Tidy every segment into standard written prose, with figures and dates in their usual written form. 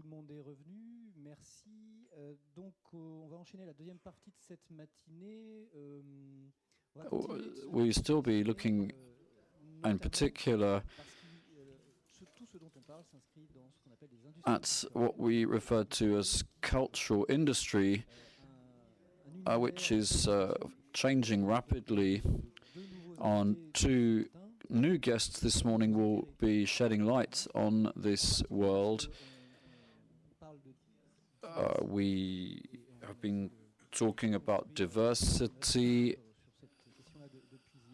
le monde est revenu. Merci. Donc, on va enchaîner la deuxième partie de cette matinée. We still be looking in particular at what we refer to as cultural industry, which is changing rapidly. On two new guests this morning will be shedding light on this world. We have been talking about diversity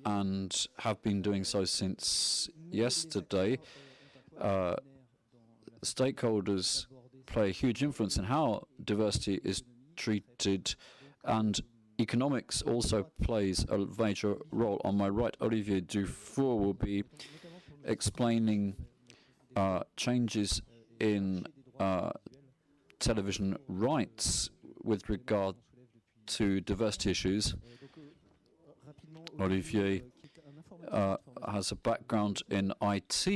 and have been doing so since yesterday. Stakeholders play a huge influence in how diversity is treated, and economics also plays a major role. On my right, Olivier Dufour will be explaining changes in television rights with regard to diversity issues. Olivier has a background in IT,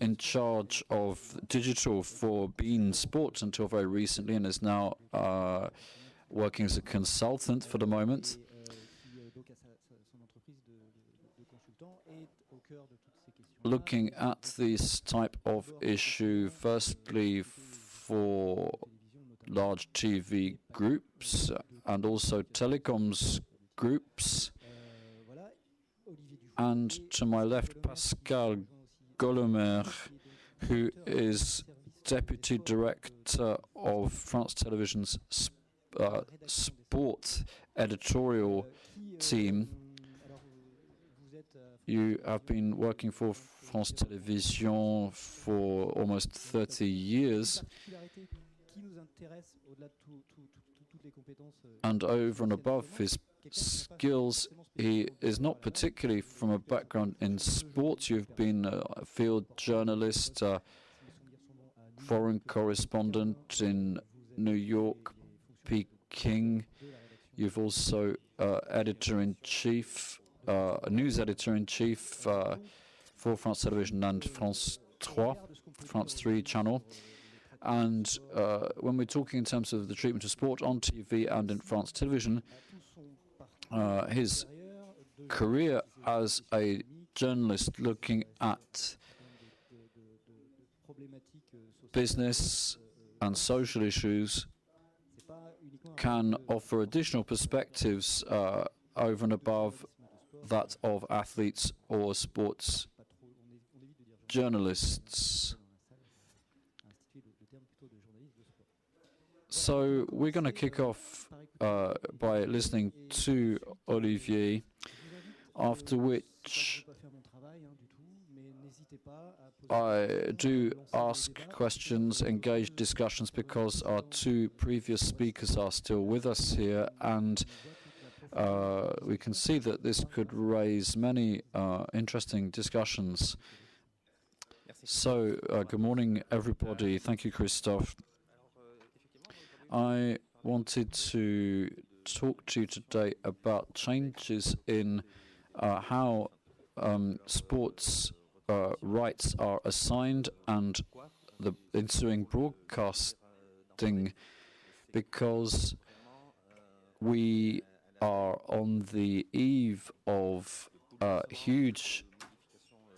in charge of digital for BEIN Sport until very recently, and is now working as a consultant for the moment. Looking at this type of issue, firstly for large TV groups and also telecoms groups. And to my left, Pascal Golomer, who is Deputy Director of France Television's sport editorial team. You have been working for France Télévisions for almost 30 years. And over and above his skills, he is not particularly from a background in sports. You've been a field journalist, foreign correspondent in New York, Peking. You've also editor-in-chief, a news editor-in-chief for France Television and France 3 channel. And when we're talking in terms of the treatment of sport on TV and in France Television, his career as a journalist looking at business and social issues can offer additional perspectives over and above that of athletes or sports journalists. So we're going to kick off by listening to Olivier, after which I do ask questions, engage discussions, because our two previous speakers are still with us here, and we can see that this could raise many interesting discussions. So, good morning, everybody. Thank you, Christophe. I wanted to talk to you today about changes in how sports rights are assigned and the ensuing broadcasting, because we are on the eve of huge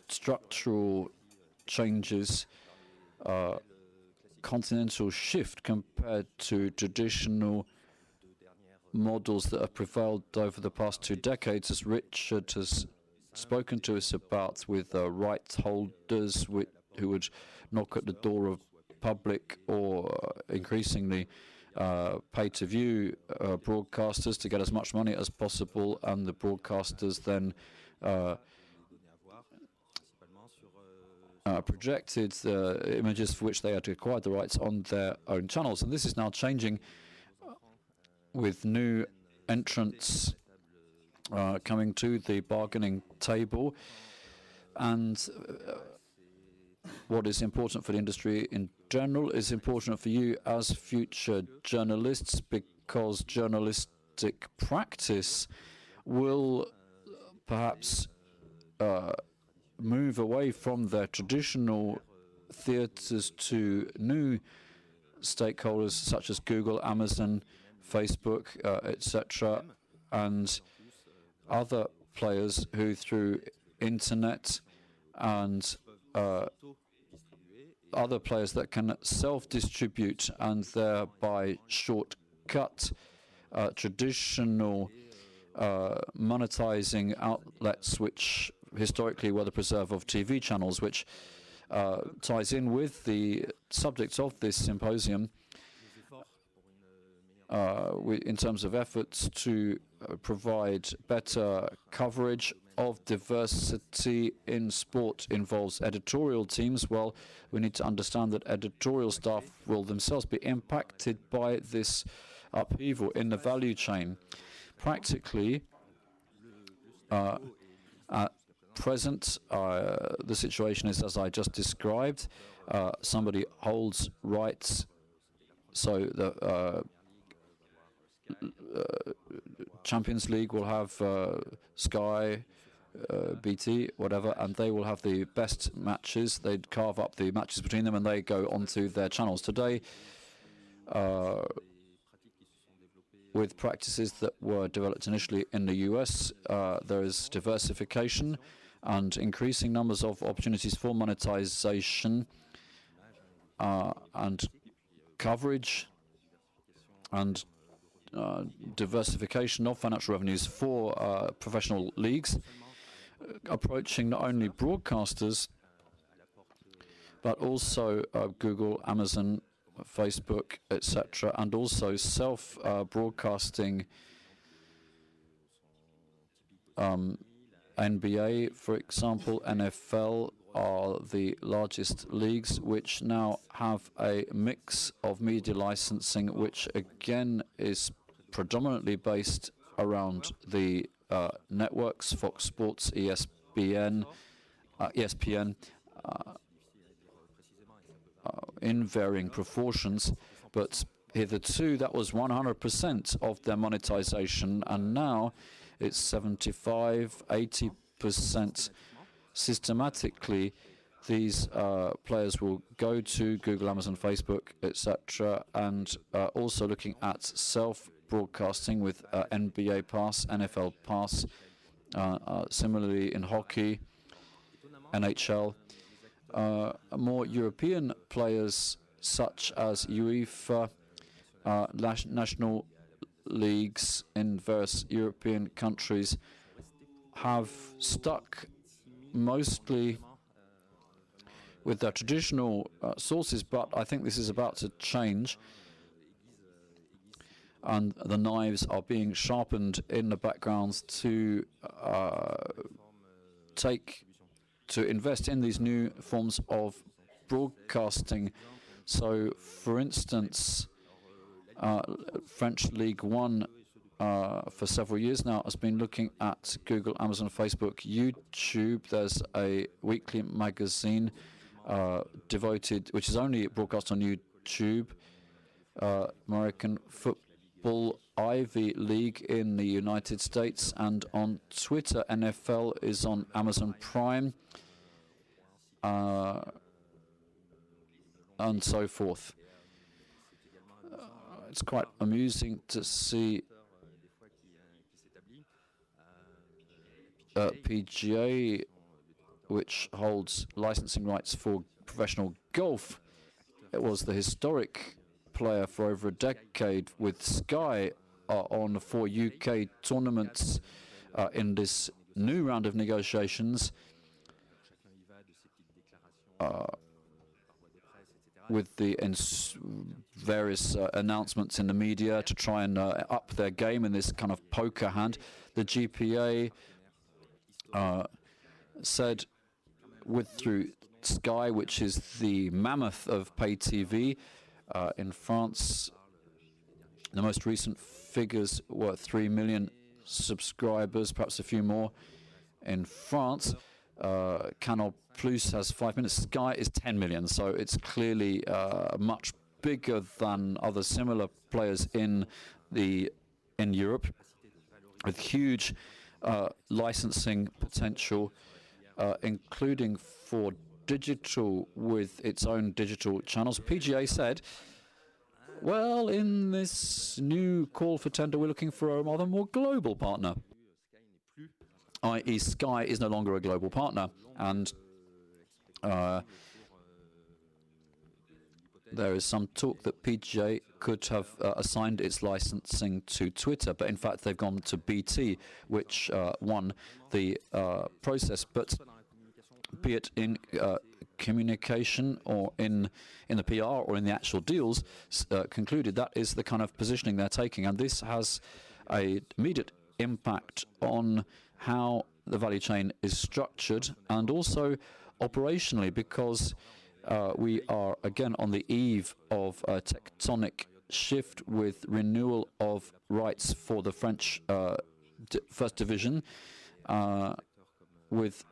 structural changes, continental shift compared to traditional models that have prevailed over the past 2 decades, as Richard has spoken to us about, with rights holders who would knock at the door of public or increasingly pay-to-view broadcasters to get as much money as possible, and the broadcasters then projected the images for which they had acquired the rights on their own channels. And this is now changing with new entrants coming to the bargaining table. And what is important for the industry in general is important for you as future journalists, because journalistic practice will perhaps move away from their traditional theatres to new stakeholders such as Google, Amazon, Facebook, etc., and other players who through internet and other players that can self-distribute and thereby shortcut traditional monetizing outlets, which historically were the preserve of TV channels, which ties in with the subject of this symposium in terms of efforts to provide better coverage of diversity in sport involves editorial teams. Well, we need to understand that editorial staff will themselves be impacted by this upheaval in the value chain. Practically, at present, the situation is as I just described. Somebody holds rights, so the Champions League will have Sky, BT, whatever, and they will have the best matches. They'd carve up the matches between them and they go onto their channels. Today, with practices that were developed initially in the US, there is diversification and increasing numbers of opportunities for monetization and coverage and diversification of financial revenues for professional leagues, approaching not only broadcasters, but also Google, Amazon, Facebook, etc., and also self-broadcasting NBA, for example, NFL are the largest leagues, which now have a mix of media licensing, which again is predominantly based around the networks, Fox Sports, ESPN, in varying proportions, but hitherto that was 100% of their monetization, and now it's 75, 80%. Systematically, these players will go to Google, Amazon, Facebook, etc., and also looking at self-broadcasting with NBA Pass, NFL Pass, similarly in hockey, NHL. More European players such as UEFA, national leagues in various European countries have stuck mostly with their traditional sources, but I think this is about to change, and the knives are being sharpened in the backgrounds to invest in these new forms of broadcasting. So, for instance, French League One for several years now has been looking at Google, Amazon, Facebook, YouTube. There's a weekly magazine devoted, which is only broadcast on YouTube, American Football Ivy League in the United States, and on Twitter, NFL is on Amazon Prime, and so forth. It's quite amusing to see PGA, which holds licensing rights for professional golf. It was the historic player for over a decade with Sky on 4 UK tournaments in this new round of negotiations with the various announcements in the media to try and up their game in this kind of poker hand. The GPA said through Sky, which is the mammoth of pay TV in France, the most recent figures were 3 million subscribers, perhaps a few more in France. Canal Plus has 5 million. Sky is 10 million, so it's clearly much bigger than other similar players in Europe, with huge licensing potential including for digital with its own digital channels. PGA said, well, in this new call for tender, we're looking for a rather more global partner, i.e. Sky is no longer a global partner, and there is some talk that PGA could have assigned its licensing to Twitter, but in fact they've gone to BT, which won the process. But be it in communication or in the PR or in the actual deals, concluded that is the kind of positioning they're taking, and this has an immediate impact on how the value chain is structured and also operationally, because we are again on the eve of a tectonic shift with renewal of rights for the French First Division, with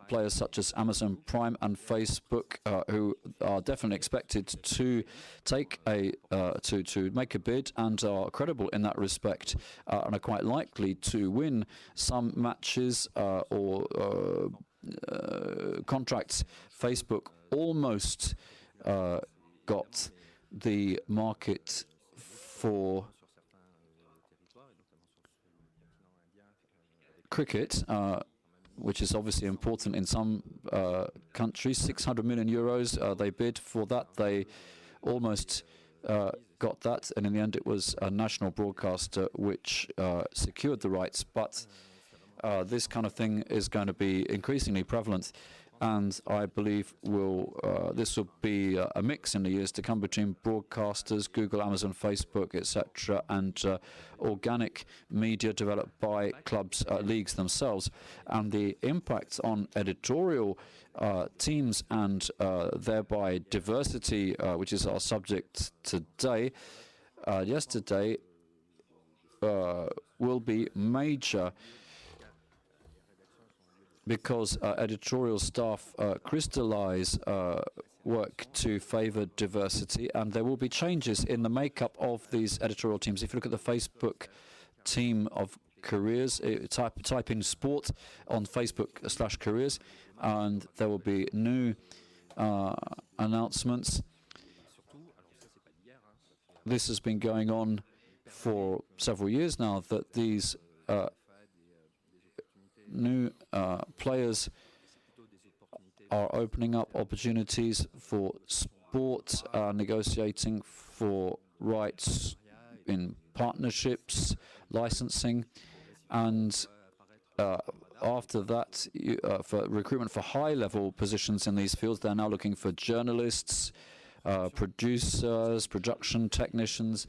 players such as Amazon Prime and Facebook, who are definitely expected to take to make a bid and are credible in that respect, and are quite likely to win some matches or contracts. Facebook almost got the market for cricket, which is obviously important in some countries. 600 million euros they bid for that. They almost got that, and in the end it was a national broadcaster which secured the rights. But this kind of thing is going to be increasingly prevalent, and I believe this will be a mix in the years to come between broadcasters, Google, Amazon, Facebook, etc., and organic media developed by clubs, leagues themselves. And the impact on editorial teams and thereby diversity, which is our subject today, yesterday, will be major, because editorial staff crystallize work to favor diversity, and there will be changes in the makeup of these editorial teams. If you look at the Facebook team of careers, type in sport on Facebook/careers, and there will be new announcements. This has been going on for several years now, that these new players are opening up opportunities for sport, negotiating for rights in partnerships, licensing, and after that, for recruitment for high-level positions in these fields, they're now looking for journalists, producers, production technicians.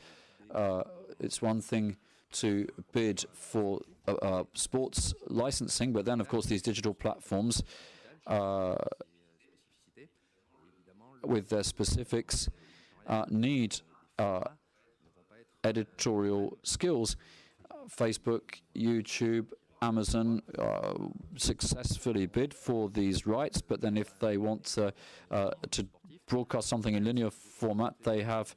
It's one thing to bid for sports licensing, but then, of course, these digital platforms, with their specifics, need editorial skills. Facebook, YouTube, Amazon successfully bid for these rights, but then if they want to broadcast something in linear format, they have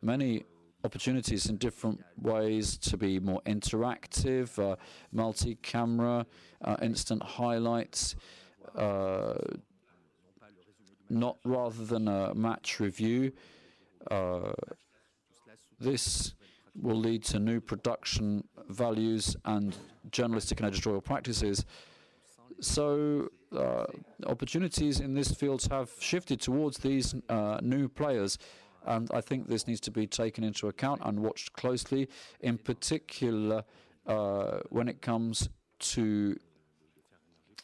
many opportunities in different ways to be more interactive, multi-camera, instant highlights, not rather than a match review. This will lead to new production values and journalistic and editorial practices. So opportunities in this field have shifted towards these new players, and I think this needs to be taken into account and watched closely, in particular when it comes to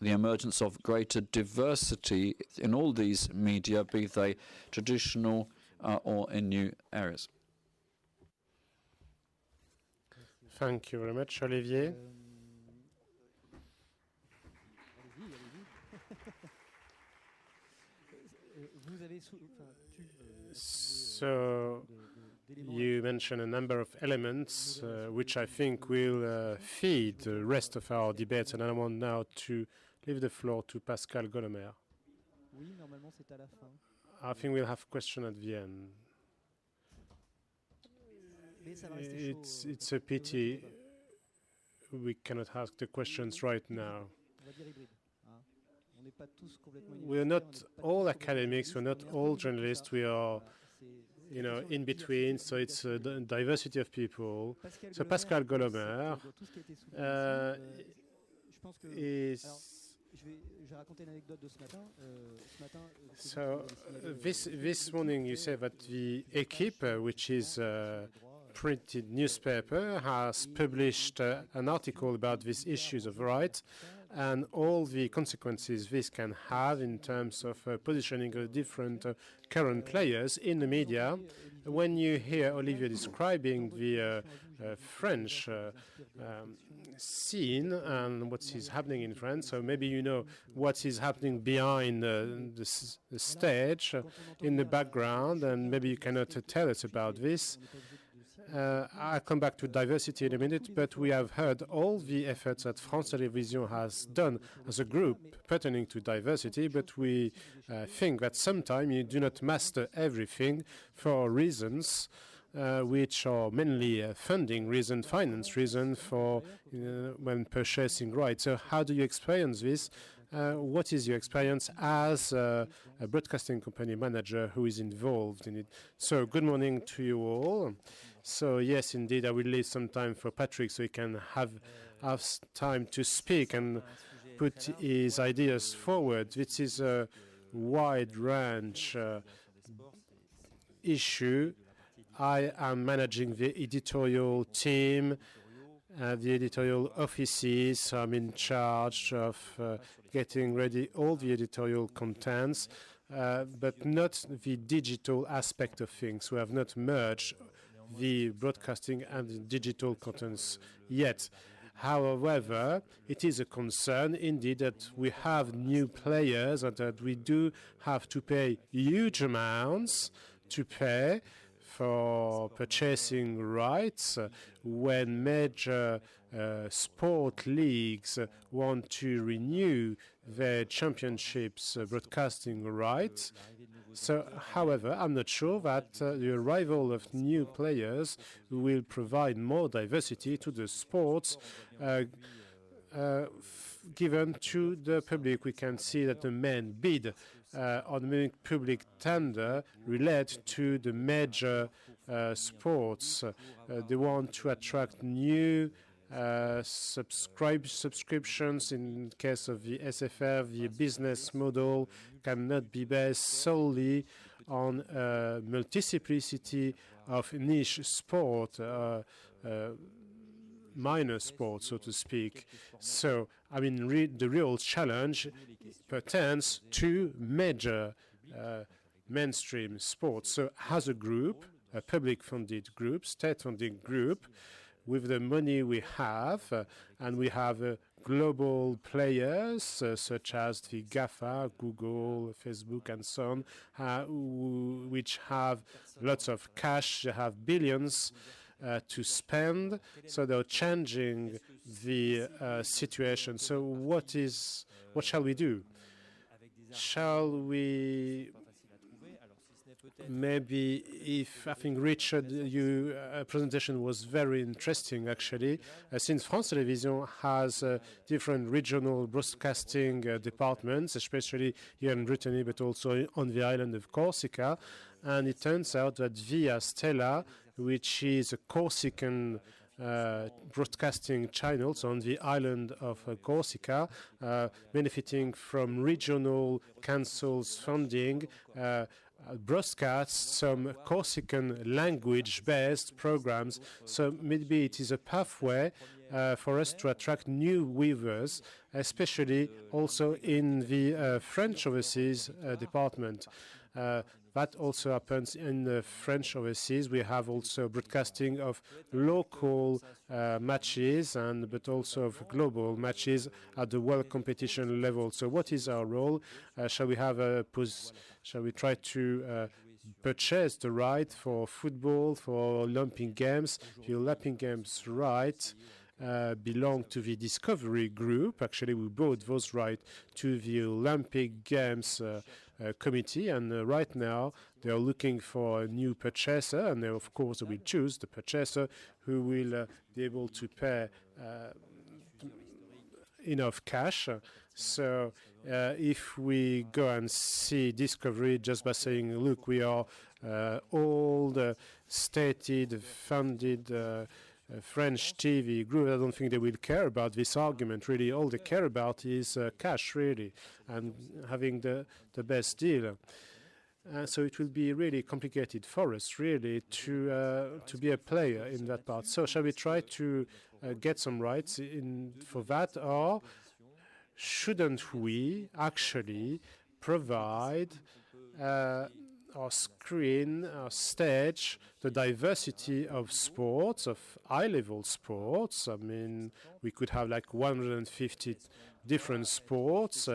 the emergence of greater diversity in all these media, be they traditional or in new areas. Thank you very much, Olivier. So you mentioned a number of elements which I think will feed the rest of our debates, and I want now to leave the floor to Pascal Golomer. I think we'll have a question at the end. It's a pity we cannot ask the questions right now. we're not all academics, we're not all journalists, we are, you know, in between, so it's a diversity of people. So Pascal Golomer is... So this morning you said that the Équipe, which is a printed newspaper, has published an article about these issues of rights and all the consequences this can have in terms of positioning of different current players in the media. When you hear Olivier describing the French scene and what is happening in France, so maybe you know what is happening behind the stage in the background, and maybe you cannot tell us about this. I'll come back to diversity in a minute, but we have heard all the efforts that France Télévisions has done as a group pertaining to diversity, but we think that sometimes you do not master everything for reasons which are mainly funding reason, finance reason for when purchasing rights. So how do you experience this? What is your experience as a broadcasting company manager who is involved in it? So good morning to you all. So yes, indeed, I will leave some time for Patrick so he can have time to speak and put his ideas forward. This is a wide range issue. I am managing the editorial team, the editorial offices. So I'm in charge of getting ready all the editorial contents, but not the digital aspect of things. We have not merged the broadcasting and the digital contents yet. However, it is a concern indeed that we have new players and that we do have to pay huge amounts to pay for purchasing rights when major sport leagues want to renew their championships broadcasting rights. So, however, I'm not sure that the arrival of new players will provide more diversity to the sports given to the public. We can see that the main bid on the public tender relate to the major sports. They want to attract new subscriptions. In case of the SFR, the business model cannot be based solely on multiplicity of niche sport, minor sport, so to speak. So, I mean, the real challenge pertains to major mainstream sports. So, as a group, a public-funded group, state-funded group, with the money we have, and we have global players such as the GAFA, Google, Facebook, and so on, which have lots of cash, they have billions to spend, so they're changing the situation. So what shall we do? Shall we maybe, if I think Richard, your presentation was very interesting actually, since France Télévisions has different regional broadcasting departments, especially here in Brittany, but also on the island of Corsica, and it turns out that Via Stella, which is a Corsican broadcasting channels on the island of Corsica, benefiting from regional councils funding, broadcast some Corsican language-based programs. So maybe it is a pathway for us to attract new viewers, especially also in the French overseas department. That also happens in the French overseas. We have also broadcasting of local matches, but also of global matches at the world competition level. So what is our role? Shall we try to purchase the right for football, for Olympic Games? The Olympic Games right belong to the Discovery Group. Actually, we bought those rights to the Olympic Games committee, and right now they are looking for a new purchaser, and they, of course, will choose the purchaser who will be able to pay enough cash. So if we go and see Discovery just by saying, look, we are all the stated, funded French TV group, I don't think they will care about this argument, really. All they care about is cash, really, and having the best deal. So it will be really complicated for us, really, to be a player in that part. So shall we try to get some rights for that, or shouldn't we actually provide or screen or stage the diversity of sports, of high-level sports? I mean, we could have like 150 different sports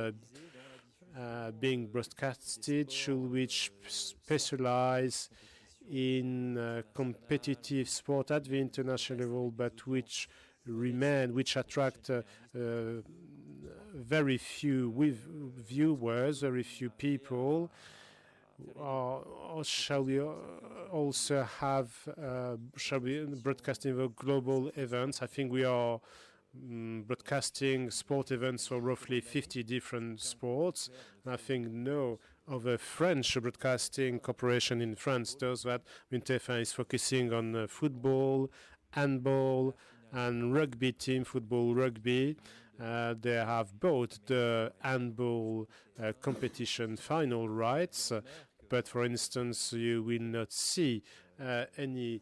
being broadcasted. Should we specialize in competitive sport at the international level, but which attract very few viewers, very few people? Or shall we also have broadcasting the global events? I think we are broadcasting sport events for roughly 50 different sports. And I think no other French broadcasting corporation in France does that. TF1 is focusing on football, handball, and rugby team, football, rugby. They have both the handball competition final rights, but for instance, you will not see any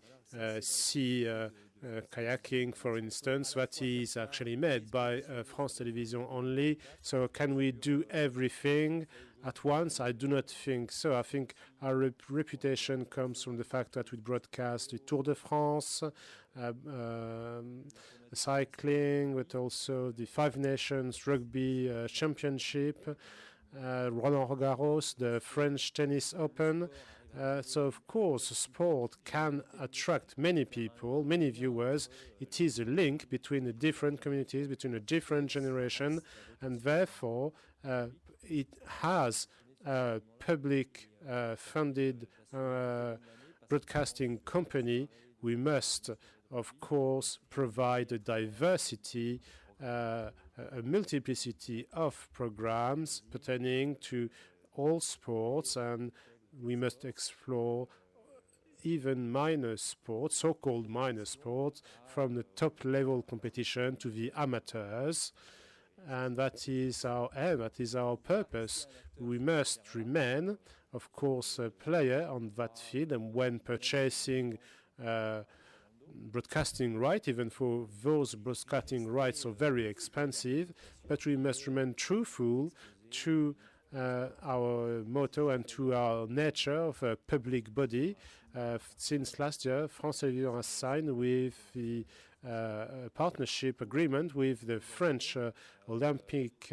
kayaking, for instance, that is actually made by France Télévisions only. So can we do everything at once? I do not think so. I think our reputation comes from the fact that we broadcast the Tour de France, cycling, but also the Five Nations Rugby Championship, Roland Garros, the French Tennis Open. So, of course, sport can attract many people, many viewers. It is a link between the different communities, between a different generation, and therefore it has a public funded broadcasting company. We must, of course, provide a diversity, a multiplicity of programs pertaining to all sports, and we must explore even minor sports, so-called minor sports, from the top-level competition to the amateurs. And that is our aim, that is our purpose. We must remain, of course, a player on that field, and when purchasing broadcasting right, even for those broadcasting rights are very expensive, but we must remain truthful to our motto and to our nature of a public body. Since last year, France Télévisions has signed with the partnership agreement with the French Olympic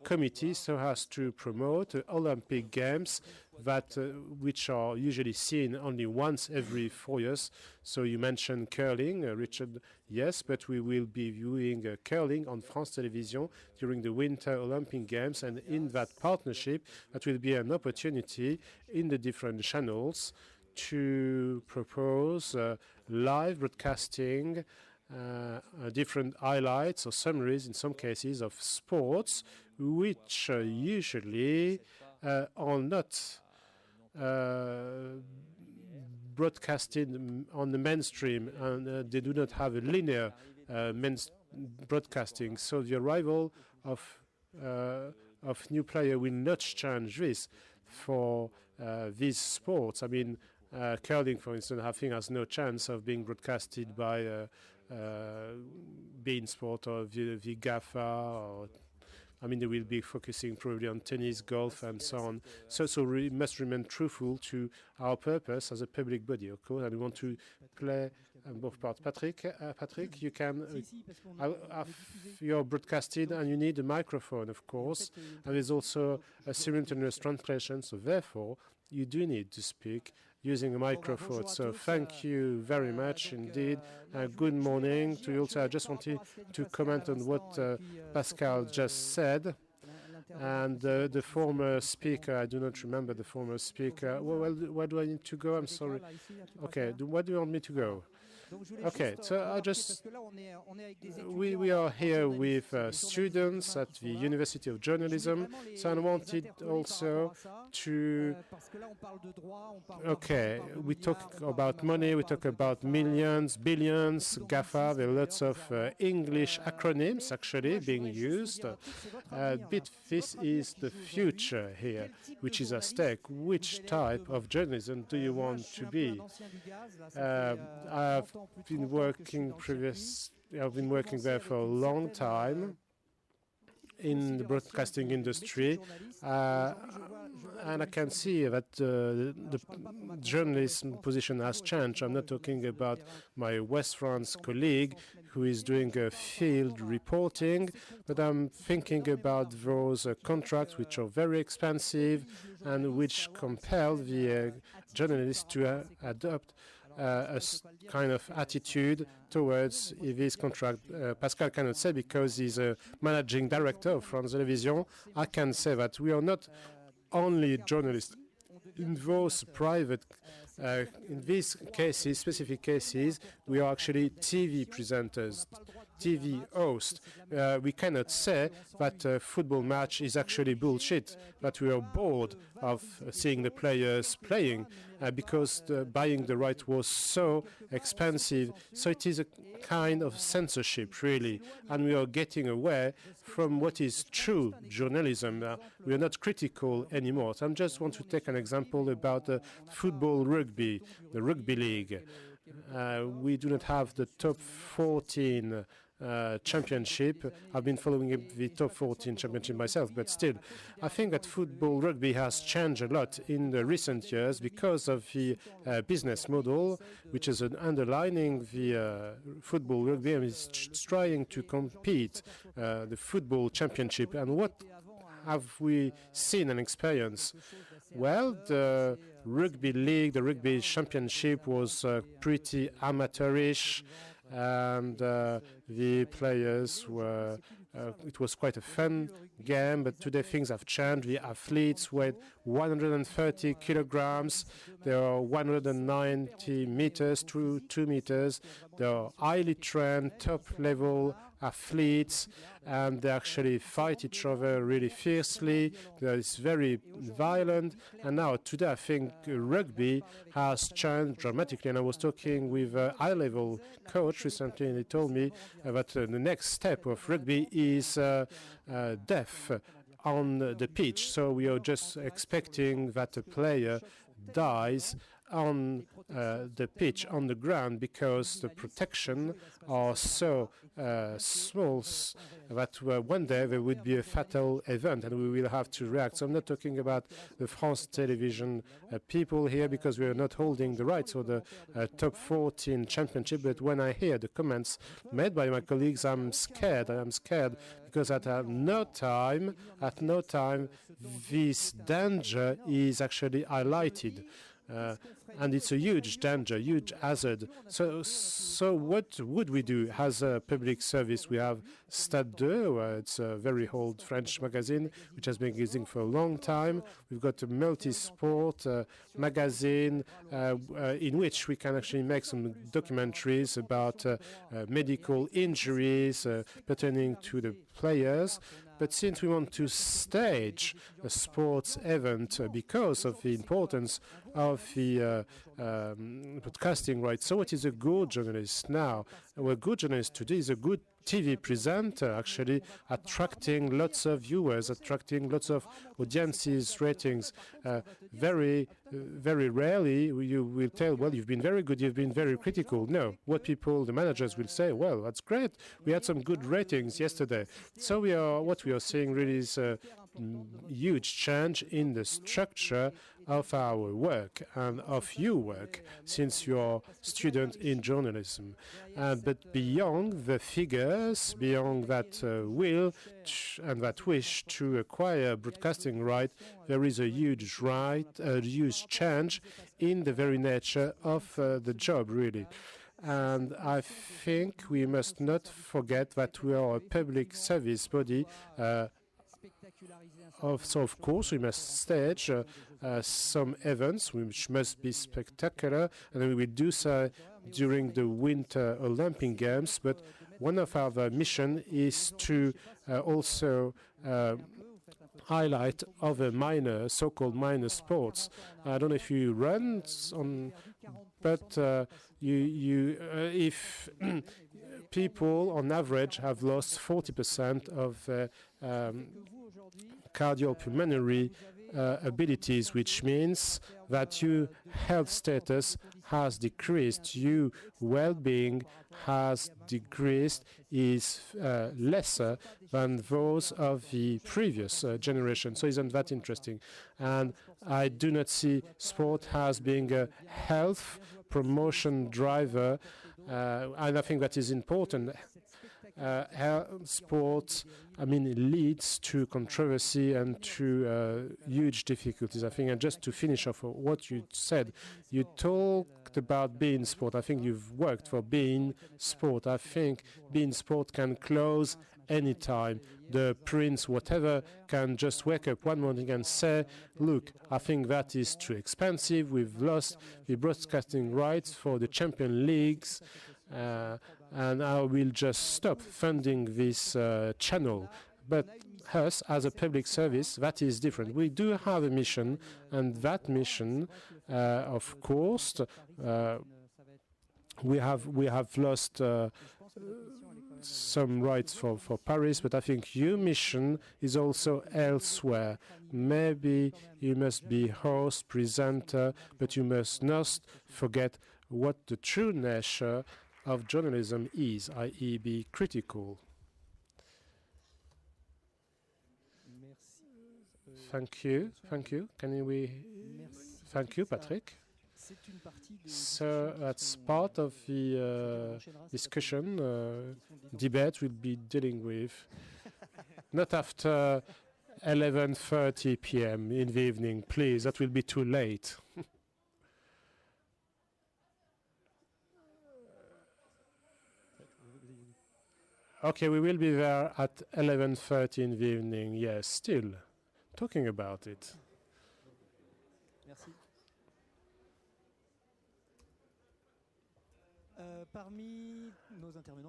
Committee, so as to promote Olympic Games that which are usually seen only once every 4 years. So you mentioned curling, Richard. Yes, but we will be viewing curling on France Télévisions during the Winter Olympic Games, and in that partnership, that will be an opportunity in the different channels to propose live broadcasting, different highlights or summaries, in some cases, of sports, which usually are not broadcasted on the mainstream, and they do not have a linear broadcasting. So the arrival of new player will not change this for these sports. I mean, curling, for instance, I think has no chance of being broadcasted by BEIN Sport or the GAFA. Or, I mean, they will be focusing probably on tennis, golf, and so on. So we must remain truthful to our purpose as a public body, of course, and we want to play both parts. Patrick, you can. You're broadcasted, and you need a microphone, of course, and there's also a simultaneous translation. So therefore, you do need to speak using a microphone. So thank you very much indeed. Good morning to you also. I just wanted to comment on what Pascal just said. And the former speaker, I do not remember the former speaker. Well, where do I need to go? I'm sorry. Okay, where do you want me to go? Okay, so we are here with students at the University of Journalism, so I wanted also to, okay, we talk about money, we talk about millions, billions, GAFA, there are lots of English acronyms actually being used. This is the future here, which is at stake. Which type of journalism do you want to be? I've been working there for a long time in the broadcasting industry, and I can see that the journalism position has changed. I'm not talking about my West France colleague who is doing field reporting, but I'm thinking about those contracts which are very expensive and which compel the journalists to adopt a kind of attitude towards this contract. Pascal cannot say because he's a managing director of France Télévisions. I can say that we are not only journalists. In those private, in these cases, specific cases, we are actually TV presenters, TV hosts. We cannot say that a football match is actually bullshit, but we are bored of seeing the players playing because buying the right was so expensive. So it is a kind of censorship, really, and we are getting away from what is true journalism. We are not critical anymore. So I just want to take an example about football rugby, the rugby league. We do not have the top 14 championship. I've been following the top 14 championship myself, but still, I think that football rugby has changed a lot in the recent years because of the business model, which is underlining the football rugby and is trying to compete the football championship. And what have we seen and experienced? Well, the rugby league, the rugby championship was pretty amateurish, and the players were, it was quite a fun game, but today things have changed. The athletes weigh 130 kilograms, they are 190 meters to 2 meters, they are highly trained, top-level athletes, and they actually fight each other really fiercely. It's very violent, and now today I think rugby has changed dramatically. And I was talking with a high-level coach recently, and he told me that the next step of rugby is death on the pitch. So we are just expecting that a player dies on the pitch, on the ground, because the protection are so small that one day there would be a fatal event and we will have to react. So I'm not talking about the France Television people here because we are not holding the rights for the top 14 championship, but when I hear the comments made by my colleagues, I'm scared. I am scared because at no time, this danger is actually highlighted. And it's a huge danger, huge hazard. So what would we do as a public service? We have Stade 2, it's a very old French magazine which has been existing for a long time. We've got a multi-sport magazine in which we can actually make some documentaries about medical injuries pertaining to the players. But since we want to stage a sports event because of the importance of the broadcasting rights, so what is a good journalist now? Well, a good journalist today is a good TV presenter, actually attracting lots of viewers, attracting lots of audiences, ratings. Very rarely you will tell, well, you've been very good, you've been very critical. No, what people, the managers will say, well, that's great, we had some good ratings yesterday. So what we are seeing really is a huge change in the structure of our work and of your work since you're a student in journalism. But beyond the figures, beyond that will and that wish to acquire broadcasting right, there is a huge change in the very nature of the job, really. And I think we must not forget that we are a public service body So of course we must stage some events which must be spectacular, and we will do so during the Winter Olympic Games. But one of our mission is to also highlight other minor, so-called minor sports. I don't know if you run but if people on average have lost 40% of cardiopulmonary abilities, which means that your health status has decreased, your well-being has decreased, is lesser than those of the previous generation. So isn't that interesting? And I do not see sport as being a health promotion driver, and I think that is important. Sport, I mean, leads to controversy and to huge difficulties, I think. And just to finish off what you said, you talked about BEIN Sport. I think you've worked for BEIN Sport. I think BEIN Sport can close anytime. The prince, whatever, can just wake up one morning and say, look, I think that is too expensive. We've lost the broadcasting rights for the Champion Leagues. And I will just stop funding this channel. But us, as a public service, that is different. We do have a mission, and that mission, of course, we have lost some rights for Paris, but I think your mission is also elsewhere. Maybe you must be host, presenter, but you must not forget what the true nature of journalism is, i.e. be critical. Thank you. Thank you. Thank you, Patrick. So that's part of the discussion, debate we'll be dealing with. Not after 11:30 p.m. in the evening, please. That will be too late. Okay, we will be there at 11:30 in the evening. Yes, still talking about it.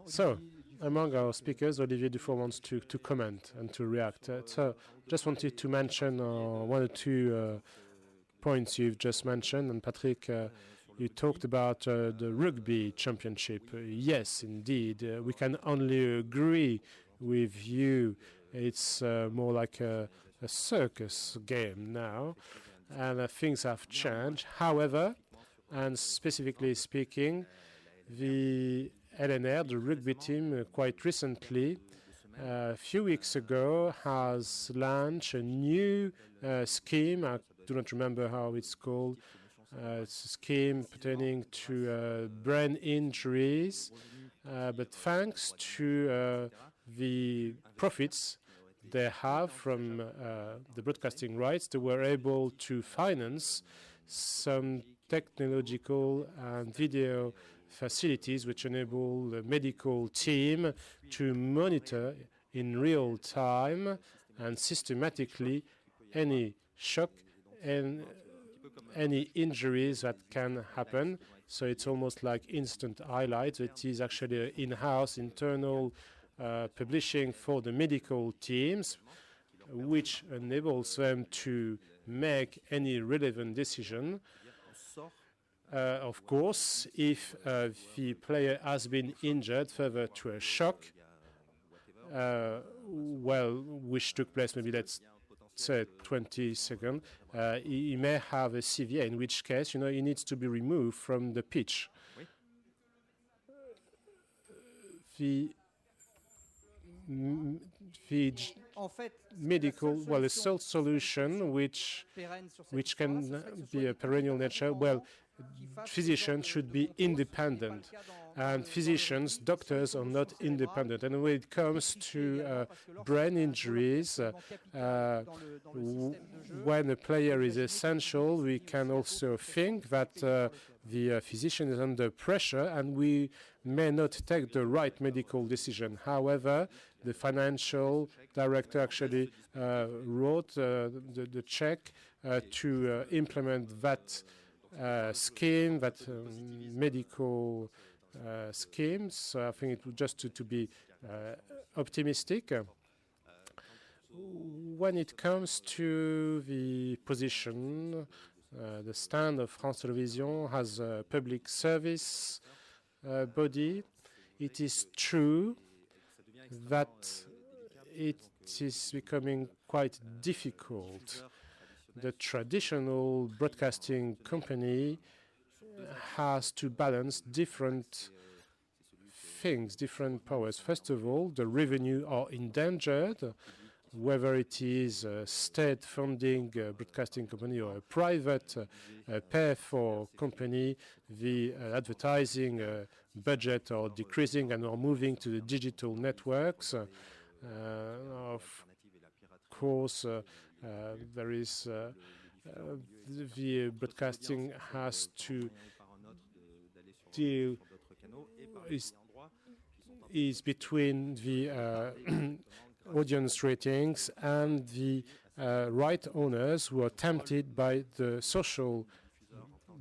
So, among our speakers, Olivier Dufour wants to comment and to react. So, just wanted to mention one or two points you've just mentioned, and Patrick, you talked about the rugby championship. Yes, indeed. We can only agree with you. It's more like a circus game now, and things have changed. However, and specifically speaking, the LNR, the rugby team, quite recently, a few weeks ago, has launched a new scheme. I do not remember how it's called. It's a scheme pertaining to brain injuries, but thanks to the profits they have from the broadcasting rights, they were able to finance some technological and video facilities which enable the medical team to monitor in real time and systematically any shock and any injuries that can happen. So it's almost like instant highlights. It is actually an in-house internal publishing for the medical teams, which enables them to make any relevant decision. Of course, if the player has been injured further to a shock, which took place maybe, let's say, 20 seconds, he may have a CVA, in which case, he needs to be removed from the pitch. The medical, a sole solution which can be a perennial nature, physicians should be independent, and physicians, doctors are not independent. And when it comes to brain injuries, when a player is essential, we can also think that the physician is under pressure and we may not take the right medical decision. However, the financial director actually wrote the check to implement that scheme, that medical schemes. So I think it would just to be optimistic. When it comes to the position, the stand of France Télévisions as a public service body, it is true that it is becoming quite difficult. The traditional broadcasting company has to balance different things, different powers. First of all, the revenue are endangered, whether it is a state-funding broadcasting company or a private pay-for company, the advertising budget are decreasing and are moving to the digital networks. Of course, there is the broadcasting has to deal is between the audience ratings and the right owners who are tempted by the social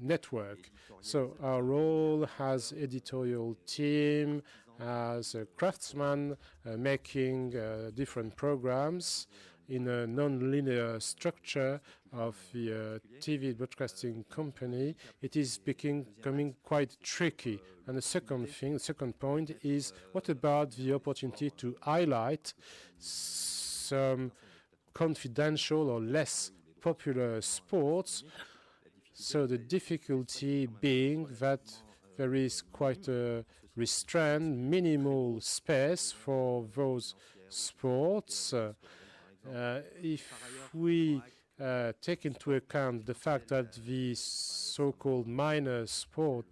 network. So our role as editorial team, as a craftsman making different programs in a non-linear structure of the TV broadcasting company, it is becoming quite tricky. And the second point is, what about the opportunity to highlight some confidential or less popular sports? So the difficulty being that there is quite a restrained, minimal space for those sports. If we take into account the fact that the so-called minor sport,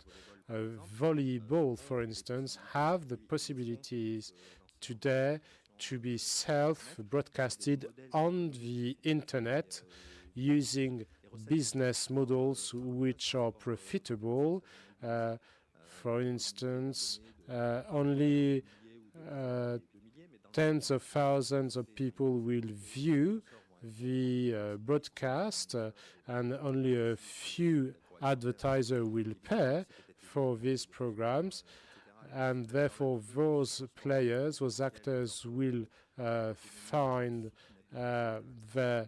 volleyball, for instance, have the possibilities today to be self-broadcasted on the internet using business models which are profitable. For instance, only tens of thousands of people will view the broadcast, and only a few advertisers will pay for these programs, and therefore those players, those actors will find their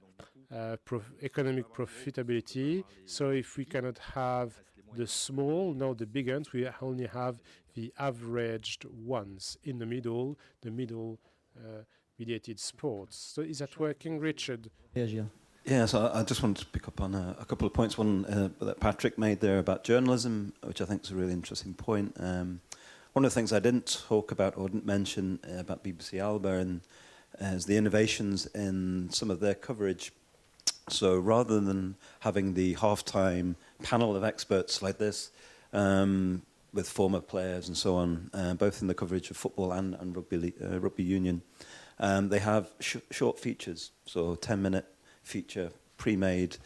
economic profitability. So if we cannot have the small, nor the big ones, we only have the averaged ones in the middle, mediated sports. So is that working, Richard? Yeah, so I just wanted to pick up on a couple of points. One that Patrick made there about journalism, which I think is a really interesting point. One of the things I didn't talk about or didn't mention about BBC Alba is the innovations in some of their coverage. So rather than having the halftime panel of experts like this, with former players and so on, both in the coverage of football and rugby union, they have short features, so 10-minute feature pre-made,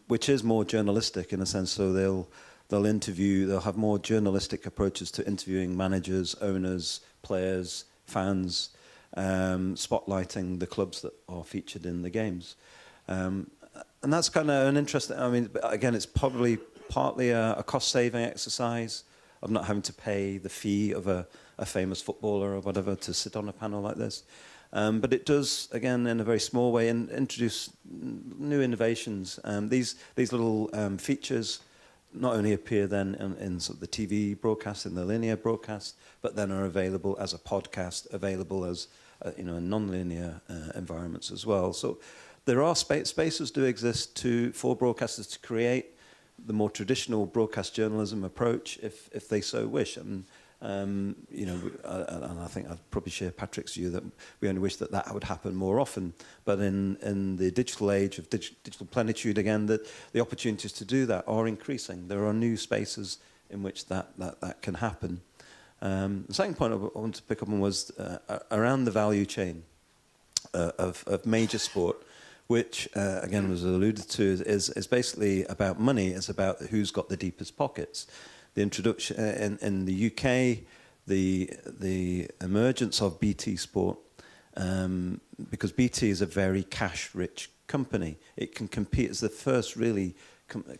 which is more journalistic in a sense. So they'll have more journalistic approaches to interviewing managers, owners, players, fans, spotlighting the clubs that are featured in the games. And that's kind of an interesting, I mean, again, it's probably partly a cost-saving exercise of not having to pay the fee of a famous footballer or whatever to sit on a panel like this. But it does, again, in a very small way, introduce new innovations. These little features not only appear then in sort of the TV broadcast, in the linear broadcast, but then are available as a podcast, available as in non-linear environments as well. So there are spaces do exist for broadcasters to create the more traditional broadcast journalism approach if they so wish. And and I think I'd probably share Patrick's view that we only wish that would happen more often. But in the digital age of digital plenitude, again, the opportunities to do that are increasing. There are new spaces in which that can happen. The second point I wanted to pick up on was around the value chain of major sport, which, again, was alluded to, is basically about money. It's about who's got the deepest pockets. The introduction in the UK, the emergence of BT Sport, because BT is a very cash-rich company. It can compete as the first really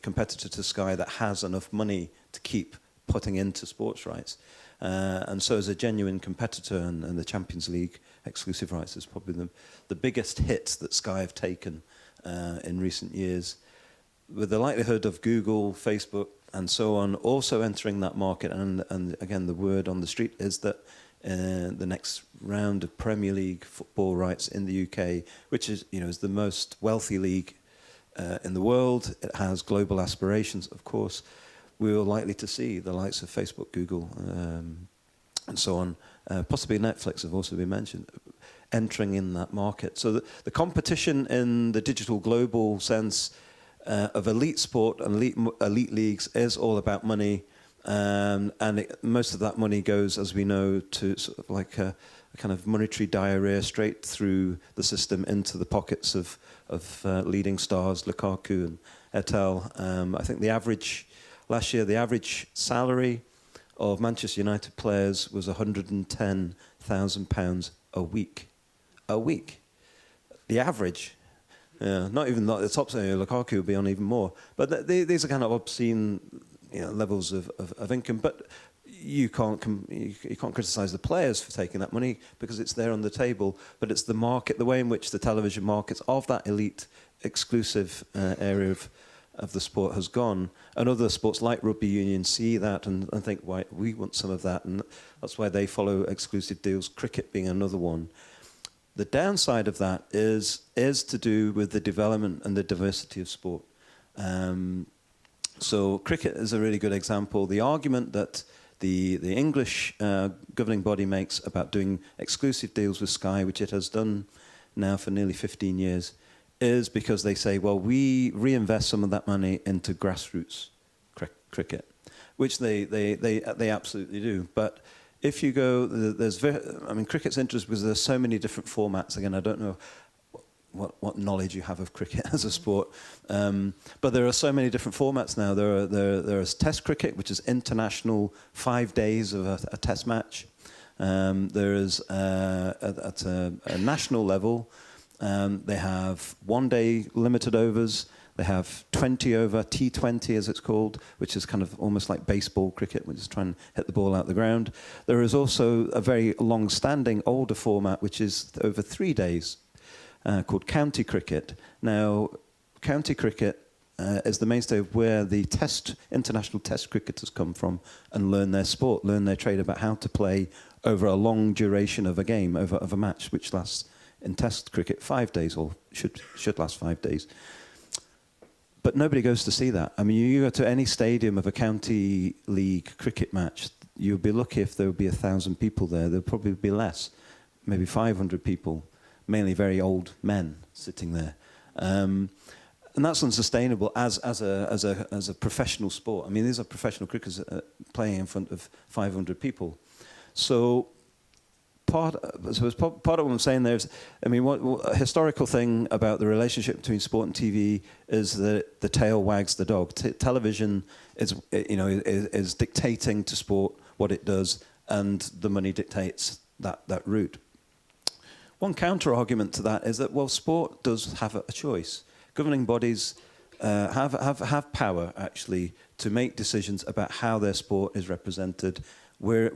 competitor to Sky that has enough money to keep putting into sports rights. And so as a genuine competitor, and the Champions League exclusive rights is probably the biggest hit that Sky have taken in recent years. With the likelihood of Google, Facebook, and so on also entering that market, and again, the word on the street is that the next round of Premier League football rights in the UK, which is, is the most wealthy league in the world. It has global aspirations, of course. We are likely to see the likes of Facebook, Google, and so on. Possibly Netflix have also been mentioned, entering in that market. So the competition in the digital global sense of elite sport and elite leagues is all about money. And most of that money goes, as we know, to sort of like a kind of monetary diarrhea straight through the system into the pockets of leading stars, Lukaku and Etel. I think last year, the average salary of Manchester United players was £110,000 a week. A week. The average. Not even the top. Lukaku would be on even more. But these are kind of obscene, levels of income. But you can't criticise the players for taking that money because it's there on the table. But it's the market, the way in which the television markets of that elite, exclusive area of the sport has gone. And other sports like rugby union see that and think, why, we want some of that. And that's why they follow exclusive deals, cricket being another one. The downside of that is to do with the development and the diversity of sport. So cricket is a really good example. The argument that the English governing body makes about doing exclusive deals with Sky, which it has done now for nearly 15 years, is because they say, well, we reinvest some of that money into grassroots cricket, which they absolutely do. But if you go, cricket's interesting because there's so many different formats. Again, I don't know what knowledge you have of cricket as a sport, but there are so many different formats now. There is Test cricket, which is international, 5 days of a Test match. There is at a national level, they have 1 day limited overs. They have 20 over, T20 as it's called, which is kind of almost like baseball cricket, which is trying to hit the ball out the ground. There is also a very long-standing older format, which is over 3 days, called county cricket. Now, county cricket is the mainstay of where the international test cricketers come from and learn their sport, learn their trade about how to play over a long duration of a game, of a match, which lasts in test cricket 5 days, or should last 5 days. But nobody goes to see that. I mean, you go to any stadium of a county league cricket match, you'll be lucky if there would be 1,000 people there. There'll probably be less, maybe 500 people, mainly very old men sitting there. And that's unsustainable as a professional sport. I mean, these are professional cricketers playing in front of 500 people. So part of what I'm saying there is, I mean, a historical thing about the relationship between sport and TV is that the tail wags the dog. Television is dictating to sport what it does, and the money dictates that route. One counter argument to that is that, well, sport does have a choice. Governing bodies have power actually to make decisions about how their sport is represented, where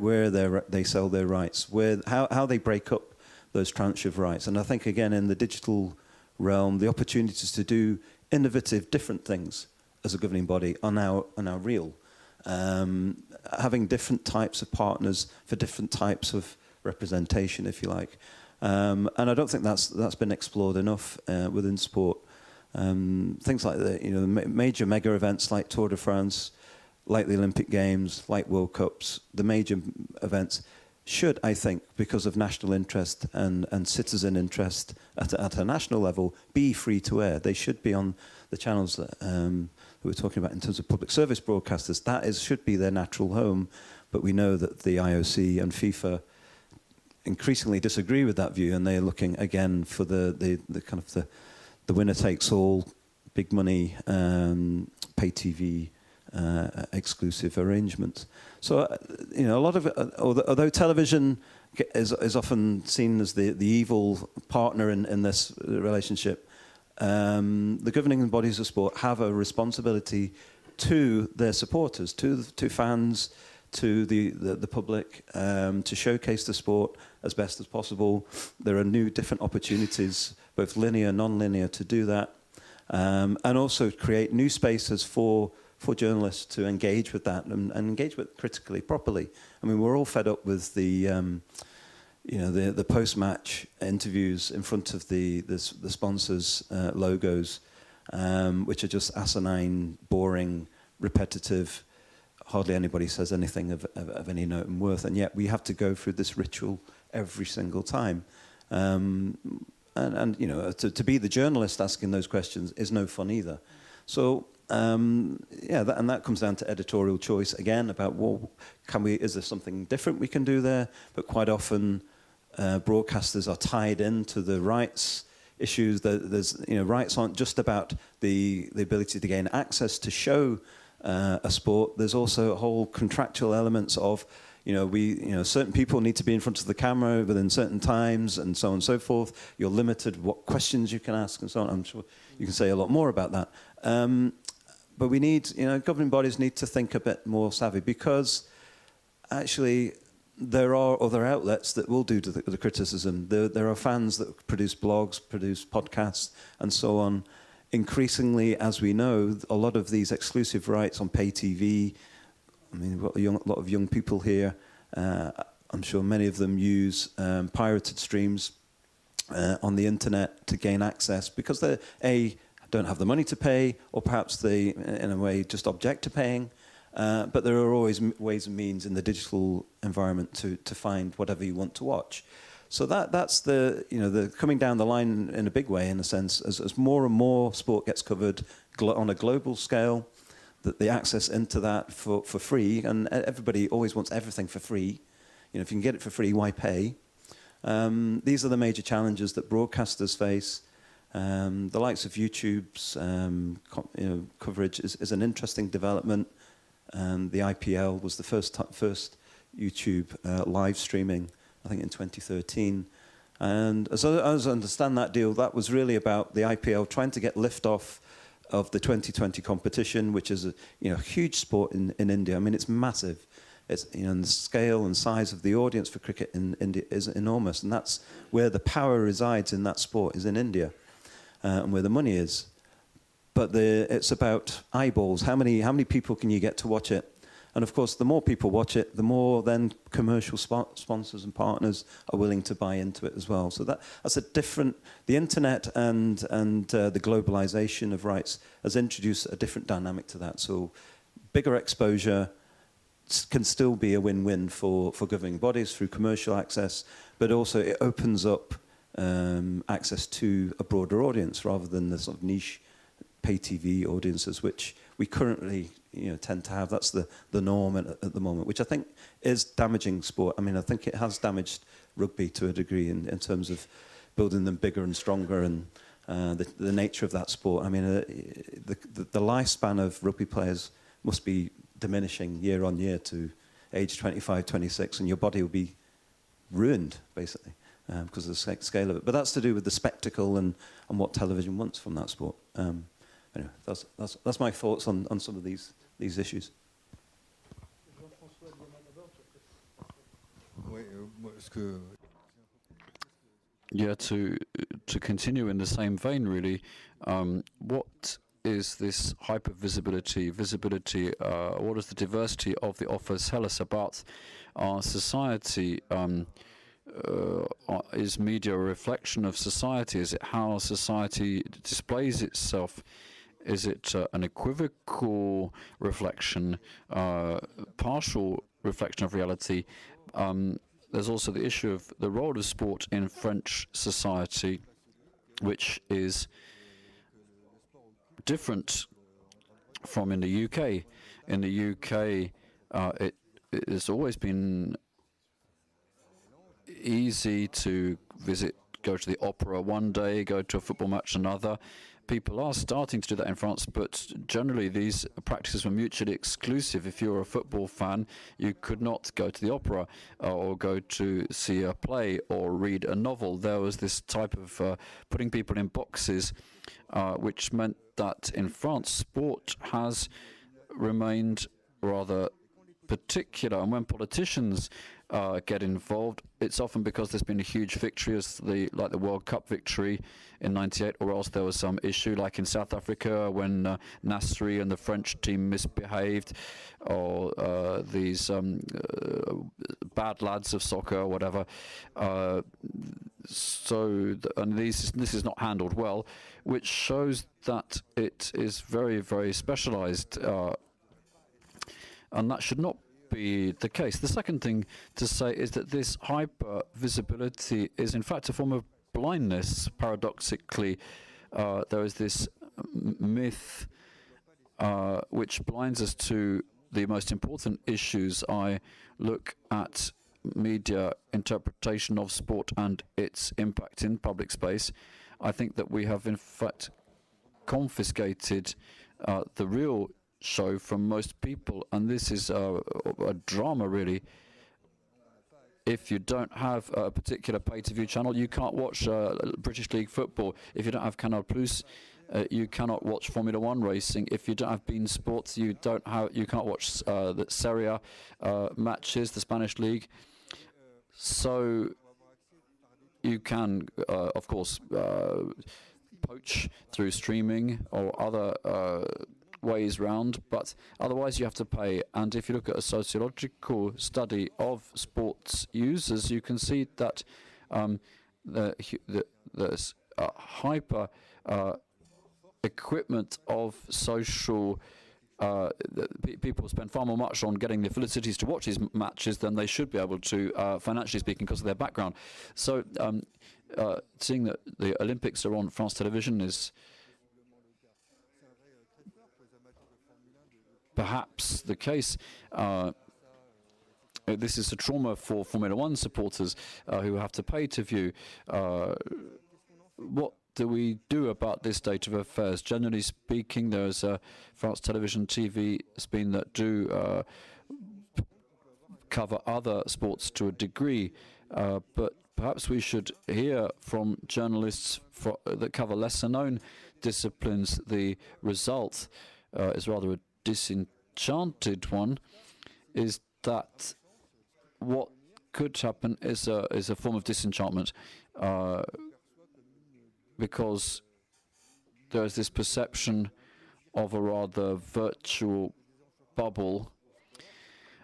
they sell their rights, how they break up those tranche of rights. And I think, again, in the digital realm, the opportunities to do innovative, different things as a governing body are now real. Having different types of partners for different types of representation, if you like. And I don't think that's been explored enough within sport. Things like the major mega events like Tour de France, like the Olympic Games, like World Cups, the major events should, I think, because of national interest and citizen interest at a national level, be free to air. They should be on the channels that we're talking about in terms of public service broadcasters. That should be their natural home, but we know that the IOC and FIFA increasingly disagree with that view, and they're looking again for the kind of the winner takes all, big money, pay TV exclusive arrangements. So, you know, a lot of it, although television is often seen as the evil partner in this relationship, the governing bodies of sport have a responsibility to their supporters, to fans, to the public, to showcase the sport as best as possible. There are new different opportunities, both linear, non-linear, to do that, and also create new spaces for journalists to engage with that and engage with it critically, properly. I mean, we're all fed up with the post-match interviews in front of the sponsors' logos, which are just asinine, boring, repetitive. Hardly anybody says anything of any note and worth, and yet we have to go through this ritual every single time. And you know, to be the journalist asking those questions is no fun either. So that comes down to editorial choice again about, well, is there something different we can do there? But quite often, broadcasters are tied into the rights issues. There's, you know, rights aren't just about the ability to gain access to show a sport. There's also a whole contractual elements of, certain people need to be in front of the camera within certain times and so on and so forth. You're limited what questions you can ask and so on. I'm sure you can say a lot more about that. But we need, governing bodies need to think a bit more savvy, because actually there are other outlets that will do the criticism. There are fans that produce blogs, produce podcasts, and so on. Increasingly, as we know, a lot of these exclusive rights on pay TV, I mean, we've got a lot of young people here. I'm sure many of them use pirated streams on the internet to gain access, because they, don't have the money to pay, or perhaps they, in a way, just object to paying. But there are always ways and means in the digital environment to find whatever you want to watch. So that's the coming down the line in a big way, in a sense, as more and more sport gets covered on a global scale, that the access into that for free, and everybody always wants everything for free. If you can get it for free, why pay? These are the major challenges that broadcasters face. The likes of YouTube's coverage is an interesting development. The IPL was the first YouTube live streaming, I think in 2013. And as I understand that deal, that was really about the IPL trying to get lift off of the 2020 competition, which is a huge sport in India. I mean, it's massive. It's, and the scale and size of the audience for cricket in India is enormous, and that's where the power resides in that sport, is in India, and where the money is. But it's about eyeballs. How many people can you get to watch it? And of course, the more people watch it, the more then commercial sponsors and partners are willing to buy into it as well. So that's a different. The internet and the globalization of rights has introduced a different dynamic to that. So bigger exposure can still be a win-win for governing bodies through commercial access, but also it opens up access to a broader audience rather than the sort of niche pay TV audiences, which we currently tend to have. That's the norm at the moment, which I think is damaging sport. I mean, I think it has damaged rugby to a degree in terms of building them bigger and stronger, and the nature of that sport. I mean, the lifespan of rugby players must be diminishing year on year to age 25, 26, and your body will be ruined, basically, because of the scale of it. But that's to do with the spectacle and what television wants from that sport. Anyway, that's my thoughts on some of these issues. Yeah, to continue in the same vein, really, what is this hyper-visibility, what does the diversity of the offers tell us about our society? Is media a reflection of society? Is it how society displays itself? Is it an equivocal reflection, partial reflection of reality? There's also the issue of the role of sport in French society, which is different from in the UK. In the UK, it has always been easy to go to the opera one day, go to a football match another, people are starting to do that in France, but generally these practices were mutually exclusive. If you were a football fan, you could not go to the opera or go to see a play or read a novel. There was this type of putting people in boxes, which meant that in France, sport has remained rather particular. And when politicians get involved, it's often because there's been a huge victory, like the World Cup victory in '98, or else there was some issue, like in South Africa when Nasri and the French team misbehaved, or these bad lads of soccer or whatever. And this is not handled well, which shows that it is very, very specialized, and that should not be the case. The second thing to say is that this hyper visibility is in fact a form of blindness. Paradoxically, there is this myth which blinds us to the most important issues. I look at media interpretation of sport and its impact in public space. I think that we have in fact confiscated the real show from most people, and this is a drama, really. If you don't have a particular pay-to-view channel, you can't watch British League football. If you don't have Canal Plus, you cannot watch Formula One racing. If you don't have BEIN Sports, you can't watch the Serie A matches, the Spanish League. So you can, of course, poach through streaming or other ways round, but otherwise you have to pay. And if you look at a sociological study of sports users, you can see that there's a hyper equipment of social people spend far more much on getting the facilities to watch these matches than they should be able to, financially speaking, because of their background. So seeing that the Olympics are on France Television is perhaps the case. This is a trauma for Formula One supporters who have to pay to view. What do we do about this state of affairs? Generally speaking, there's France Television, TV, Spain that do cover other sports to a degree, but perhaps we should hear from journalists that cover lesser-known disciplines. The result is rather a disenchanted one, is that what could happen is a form of disenchantment, because there is this perception of a rather virtual bubble,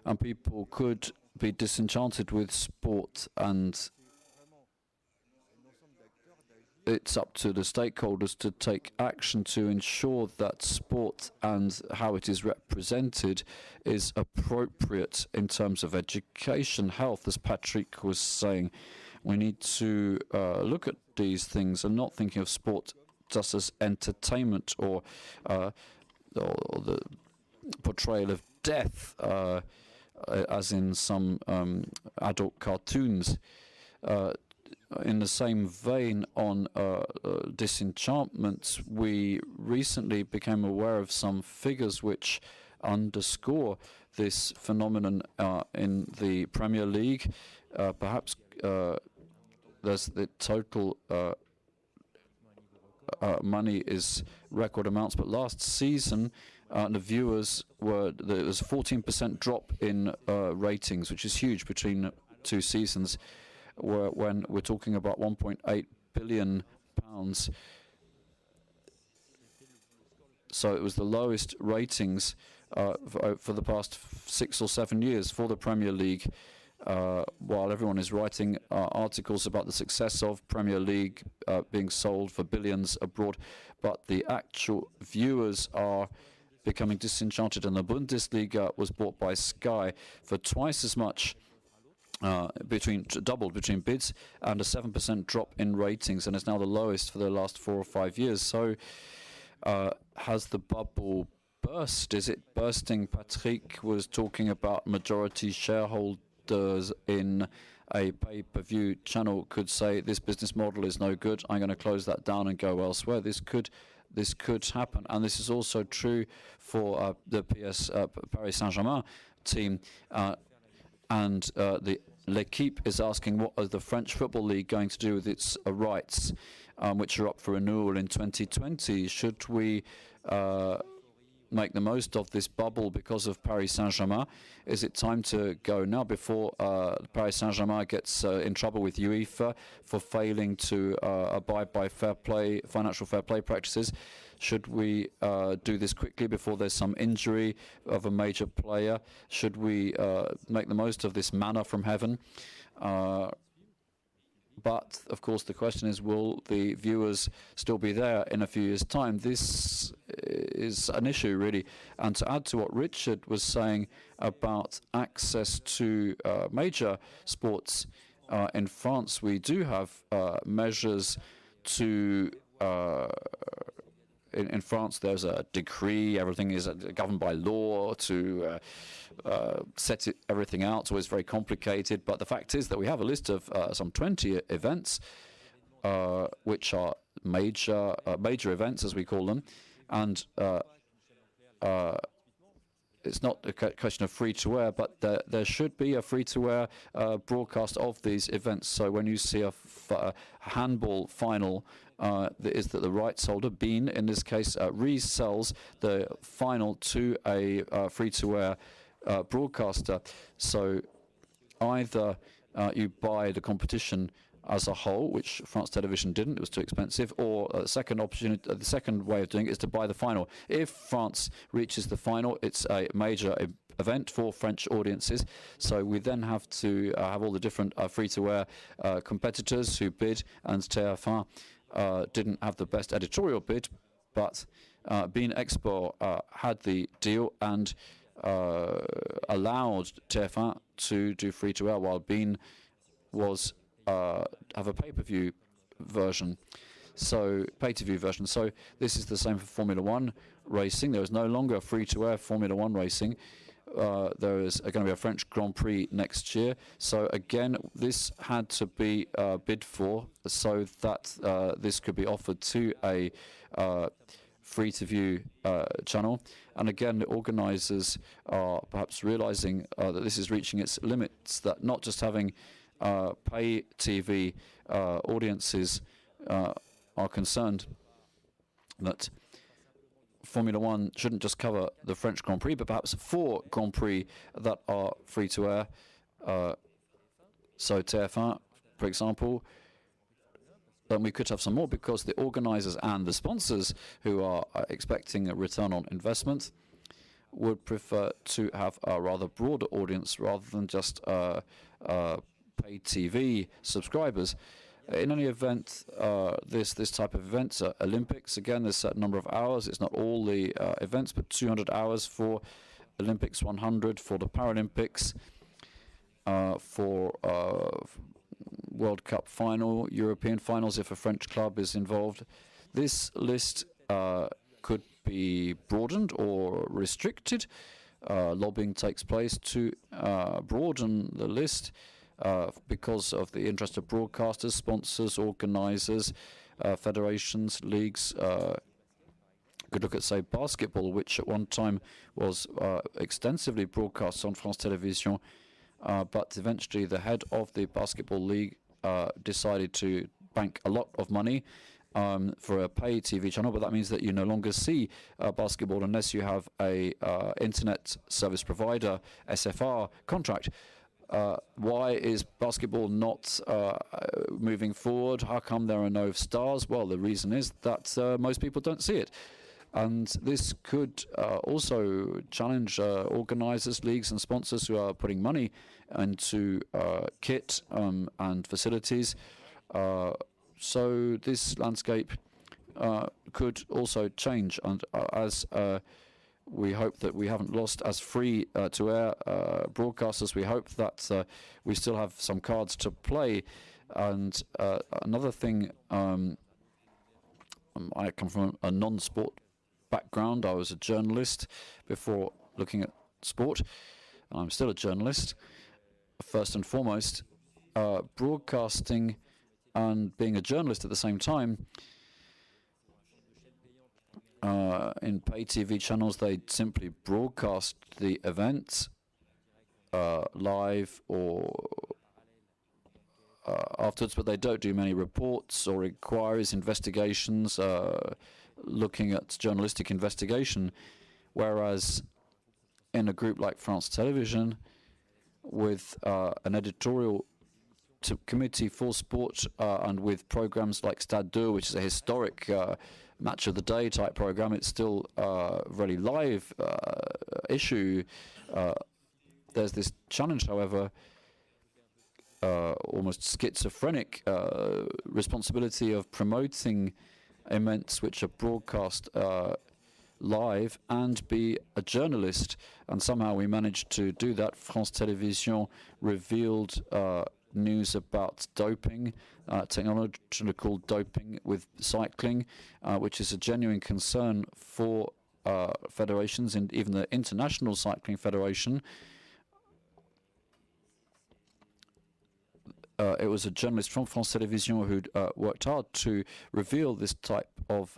and people could be disenchanted with sport, and it's up to the stakeholders to take action to ensure that sport and how it is represented is appropriate in terms of education, health, as Patrick was saying. We need to look at these things and not thinking of sport just as entertainment or the portrayal of death, as in some adult cartoons. In the same vein, on disenchantment, we recently became aware of some figures which underscore this phenomenon in the Premier League. Perhaps there's the total money is record amounts, but last season the viewers there was a 14% drop in ratings, which is huge between two seasons. When we're talking about 1.8 billion pounds. So it was the lowest ratings for the past 6 or 7 years for the Premier League, while everyone is writing articles about the success of Premier League being sold for billions abroad, but the actual viewers are becoming disenchanted, and the Bundesliga was bought by Sky for twice as much, doubled between bids, and a 7% drop in ratings, and is now the lowest for the last 4 or 5 years. So has the bubble burst? Is it bursting? Patrick was talking about majority shareholders in a pay-per-view channel could say this business model is no good, I'm going to close that down and go elsewhere. This could this could happen. And this is also true for the Paris Saint-Germain team. And the L'Équipe is asking, what is the French Football League going to do with its rights, which are up for renewal in 2020? Should we make the most of this bubble because of Paris Saint-Germain? Is it time to go now before Paris Saint-Germain gets in trouble with UEFA for failing to abide by financial fair play practices? Should we do this quickly before there's some injury of a major player? Should we make the most of this manna from heaven? But, of course, the question is, will the viewers still be there in a few years' time? This is an issue, really. And to add to what Richard was saying about access to major sports, in France, we do have measures to... In France, there's a decree. Everything is governed by law to set everything out. So it's very complicated. But the fact is that we have a list of some 20 events, which are major events, as we call them. And it's not a question of free-to-air, but there should be a free-to-air broadcast of these events. So when you see a handball final, is that the rights holder, BEIN in this case, resells the final to a free-to-air broadcaster. So either you buy the competition as a whole, which France Television didn't, it was too expensive, or the second way of doing it is to buy the final. If France reaches the final, it's a major event for French audiences, so we then have to have all the different free-to-air competitors who bid, and TF1 didn't have the best editorial bid, but BEIN Export had the deal and allowed TF1 to do free-to-air, while BEIN was have a pay-per-view version, so pay-to-view version. So this is the same for Formula One racing. There is no longer free-to-air Formula One racing. There is going to be a French Grand Prix next year. So again, this had to be bid for so that this could be offered to a free-to-view channel. And again, the organisers are perhaps realising that this is reaching its limits, that not just having pay TV audiences are concerned that Formula One shouldn't just cover the French Grand Prix, but perhaps 4 Grand Prix that are free-to-air. So TF1, for example, then we could have some more, because the organisers and the sponsors who are expecting a return on investment would prefer to have a rather broader audience rather than just paid TV subscribers. In any event, this type of events, Olympics, again, there's a certain number of hours. It's not all the events, but 200 hours for Olympics, 100 for the Paralympics, for World Cup final, European finals if a French club is involved. This list could be broadened or restricted. Lobbying takes place to broaden the list. Because of the interest of broadcasters, sponsors, organisers, federations, leagues. Could look at, say, basketball, which at one time was extensively broadcast on France Télévisions, but eventually the head of the basketball league decided to bank a lot of money for a pay TV channel, but that means that you no longer see basketball unless you have a internet service provider, SFR, contract. Why is basketball not moving forward? How come there are no stars? Well, the reason is that most people don't see it. And this could also challenge organisers, leagues and sponsors who are putting money into kit and facilities. So this landscape could also change. And as we hope that we haven't lost as free-to-air broadcasters. We hope that we still have some cards to play. And another thing, I come from a non-sport background. I was a journalist before looking at sport. I'm still a journalist. First and foremost, broadcasting and being a journalist at the same time In pay TV channels, they simply broadcast the event live or afterwards, but they don't do many reports or inquiries, investigations, looking at journalistic investigation, whereas in a group like France Television, with an editorial committee for sport and with programs like Stade 2, which is a historic match of the day type program, it's still a very live issue. There's this challenge, however, almost schizophrenic responsibility of promoting events which are broadcast live and be a journalist, and somehow we managed to do that. France Télévisions revealed news about doping, technological doping with cycling, which is a genuine concern for federations, and even the International Cycling Federation. It was a journalist from France Télévisions who'd worked hard to reveal this type of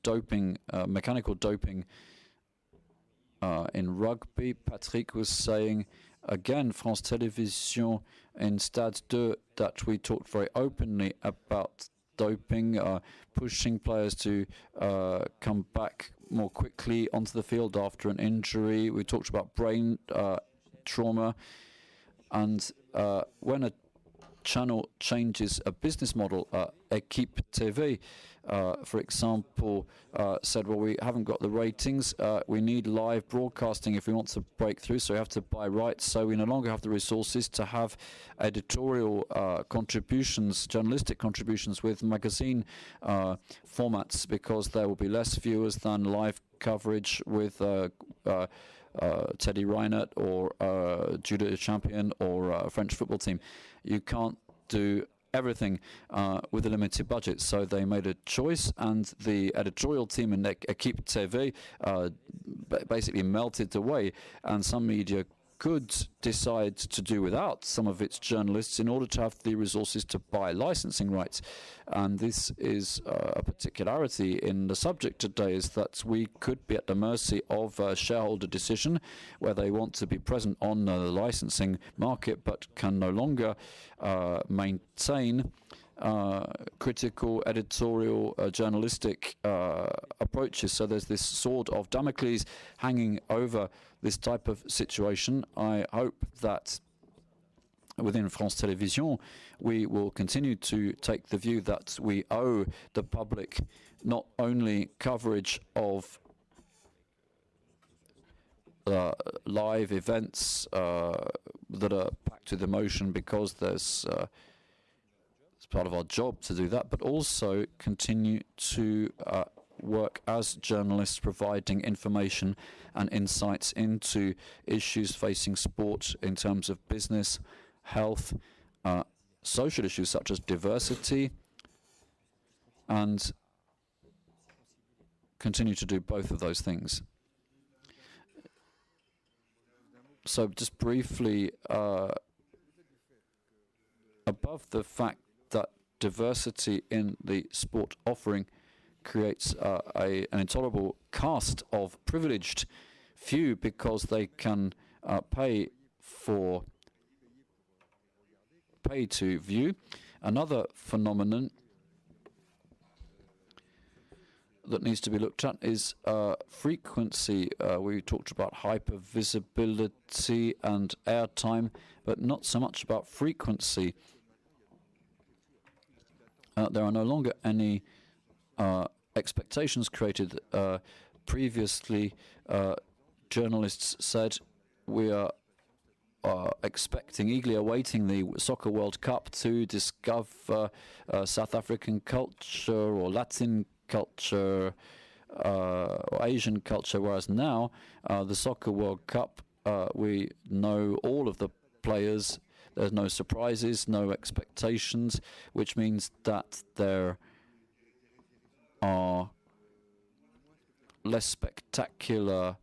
doping, mechanical doping in rugby. Patrick was saying, again, France Télévisions in Stade 2, that we talked very openly about doping, pushing players to come back more quickly onto the field after an injury. We talked about brain trauma. And when a channel changes a business model, Équipe TV, for example, said, well, we haven't got the ratings, we need live broadcasting if we want to break through, so we have to buy rights, so we no longer have the resources to have editorial contributions, journalistic contributions with magazine formats, because there will be less viewers than live coverage with Teddy Reinert or judo champion or a French football team. You can't do everything with a limited budget. So they made a choice, and the editorial team in Équipe TV basically melted away, and some media could decide to do without some of its journalists in order to have the resources to buy licensing rights. And this is a particularity in the subject today, is that we could be at the mercy of a shareholder decision where they want to be present on the licensing market but can no longer maintain critical, editorial, journalistic approaches. So there's this sword of Damocles hanging over this type of situation. I hope that within France Télévisions we will continue to take the view that we owe the public not only coverage of live events that are packed with emotion, because there's it's part of our job to do that, but also continue to work as journalists, providing information and insights into issues facing sport in terms of business, health, social issues such as diversity, and continue to do both of those things. So just briefly, above the fact that diversity in the sport offering creates an intolerable caste of privileged few because they can pay to view. Another phenomenon that needs to be looked at is frequency. We talked about hypervisibility and airtime, but not so much about frequency. There are no longer any expectations created. Previously, journalists said we are expecting, eagerly awaiting the Soccer World Cup to discover South African culture or Latin culture or Asian culture, whereas now the Soccer World Cup, we know all of the players. There's no surprises, no expectations, which means that there are less spectacular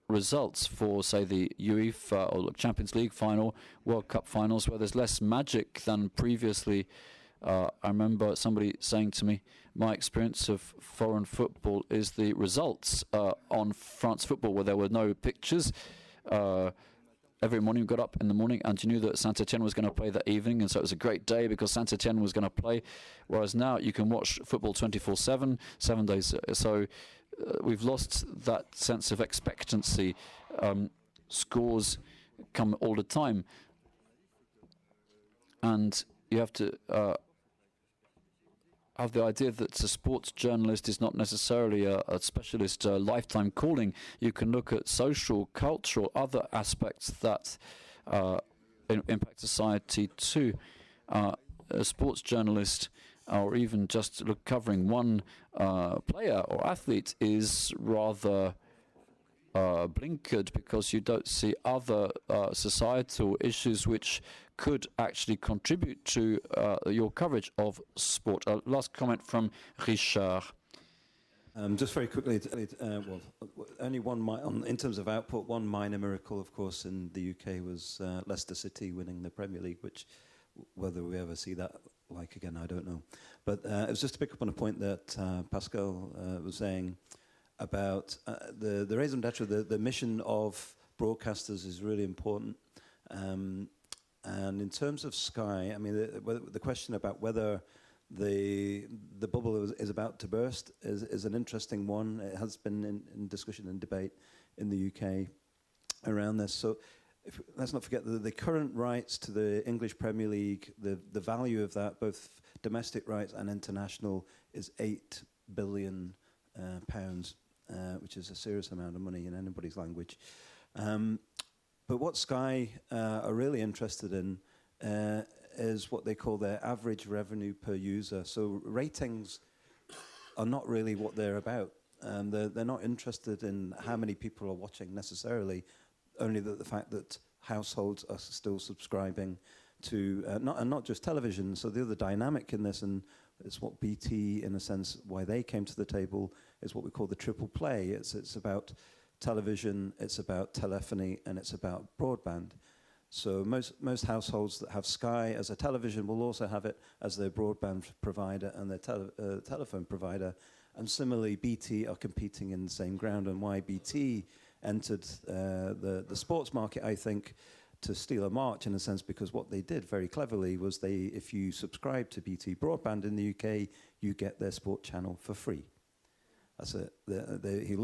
results for, say, the UEFA or Champions League final, World Cup finals, where there's less magic than previously I remember somebody saying to me, my experience of foreign football is the results on France football, where there were no pictures. Every morning you got up in the morning and you knew that Saint-Etienne was going to play that evening, and so it was a great day because Saint-Etienne was going to play. Whereas now you can watch football 24/7, 7 days. So we've lost that sense of expectancy. Scores come all the time. And you have to have the idea that a sports journalist is not necessarily a specialist lifetime calling. You can look at social, cultural, other aspects that impact society too. A sports journalist, or even just covering one player or athlete, is rather blinkered because you don't see other societal issues which could actually contribute to your coverage of sport. Last comment from Richard. Just very quickly, well, only one in terms of output, one minor miracle, of course, in the UK was Leicester City winning the Premier League, which whether we ever see that like again, I don't know. But it was just to pick up on a point that Pascal was saying about the raison d'etre, the mission of broadcasters is really important. And in terms of Sky, I mean, the question about whether the bubble is about to burst is an interesting one. It has been in discussion and debate in the UK around this. So let's not forget that the current rights to the English Premier League, the value of that, both domestic rights and international, is £8 billion, which is a serious amount of money in anybody's language. But what Sky are really interested in is what they call their average revenue per user. So ratings are not really what they're about. They're not interested in how many people are watching necessarily, only the fact that households are still subscribing to, not just television. So the other dynamic in this, and it's what BT, in a sense, why they came to the table, is what we call the triple play. It's about television, it's about telephony, and it's about broadband. So most households that have Sky as a television will also have it as their broadband provider and their telephone provider. And similarly, BT are competing in the same ground. And why BT entered the sports market, I think, to steal a march in a sense, because what they did very cleverly was if you subscribe to BT broadband in the UK, you get their sport channel for free. That's it. They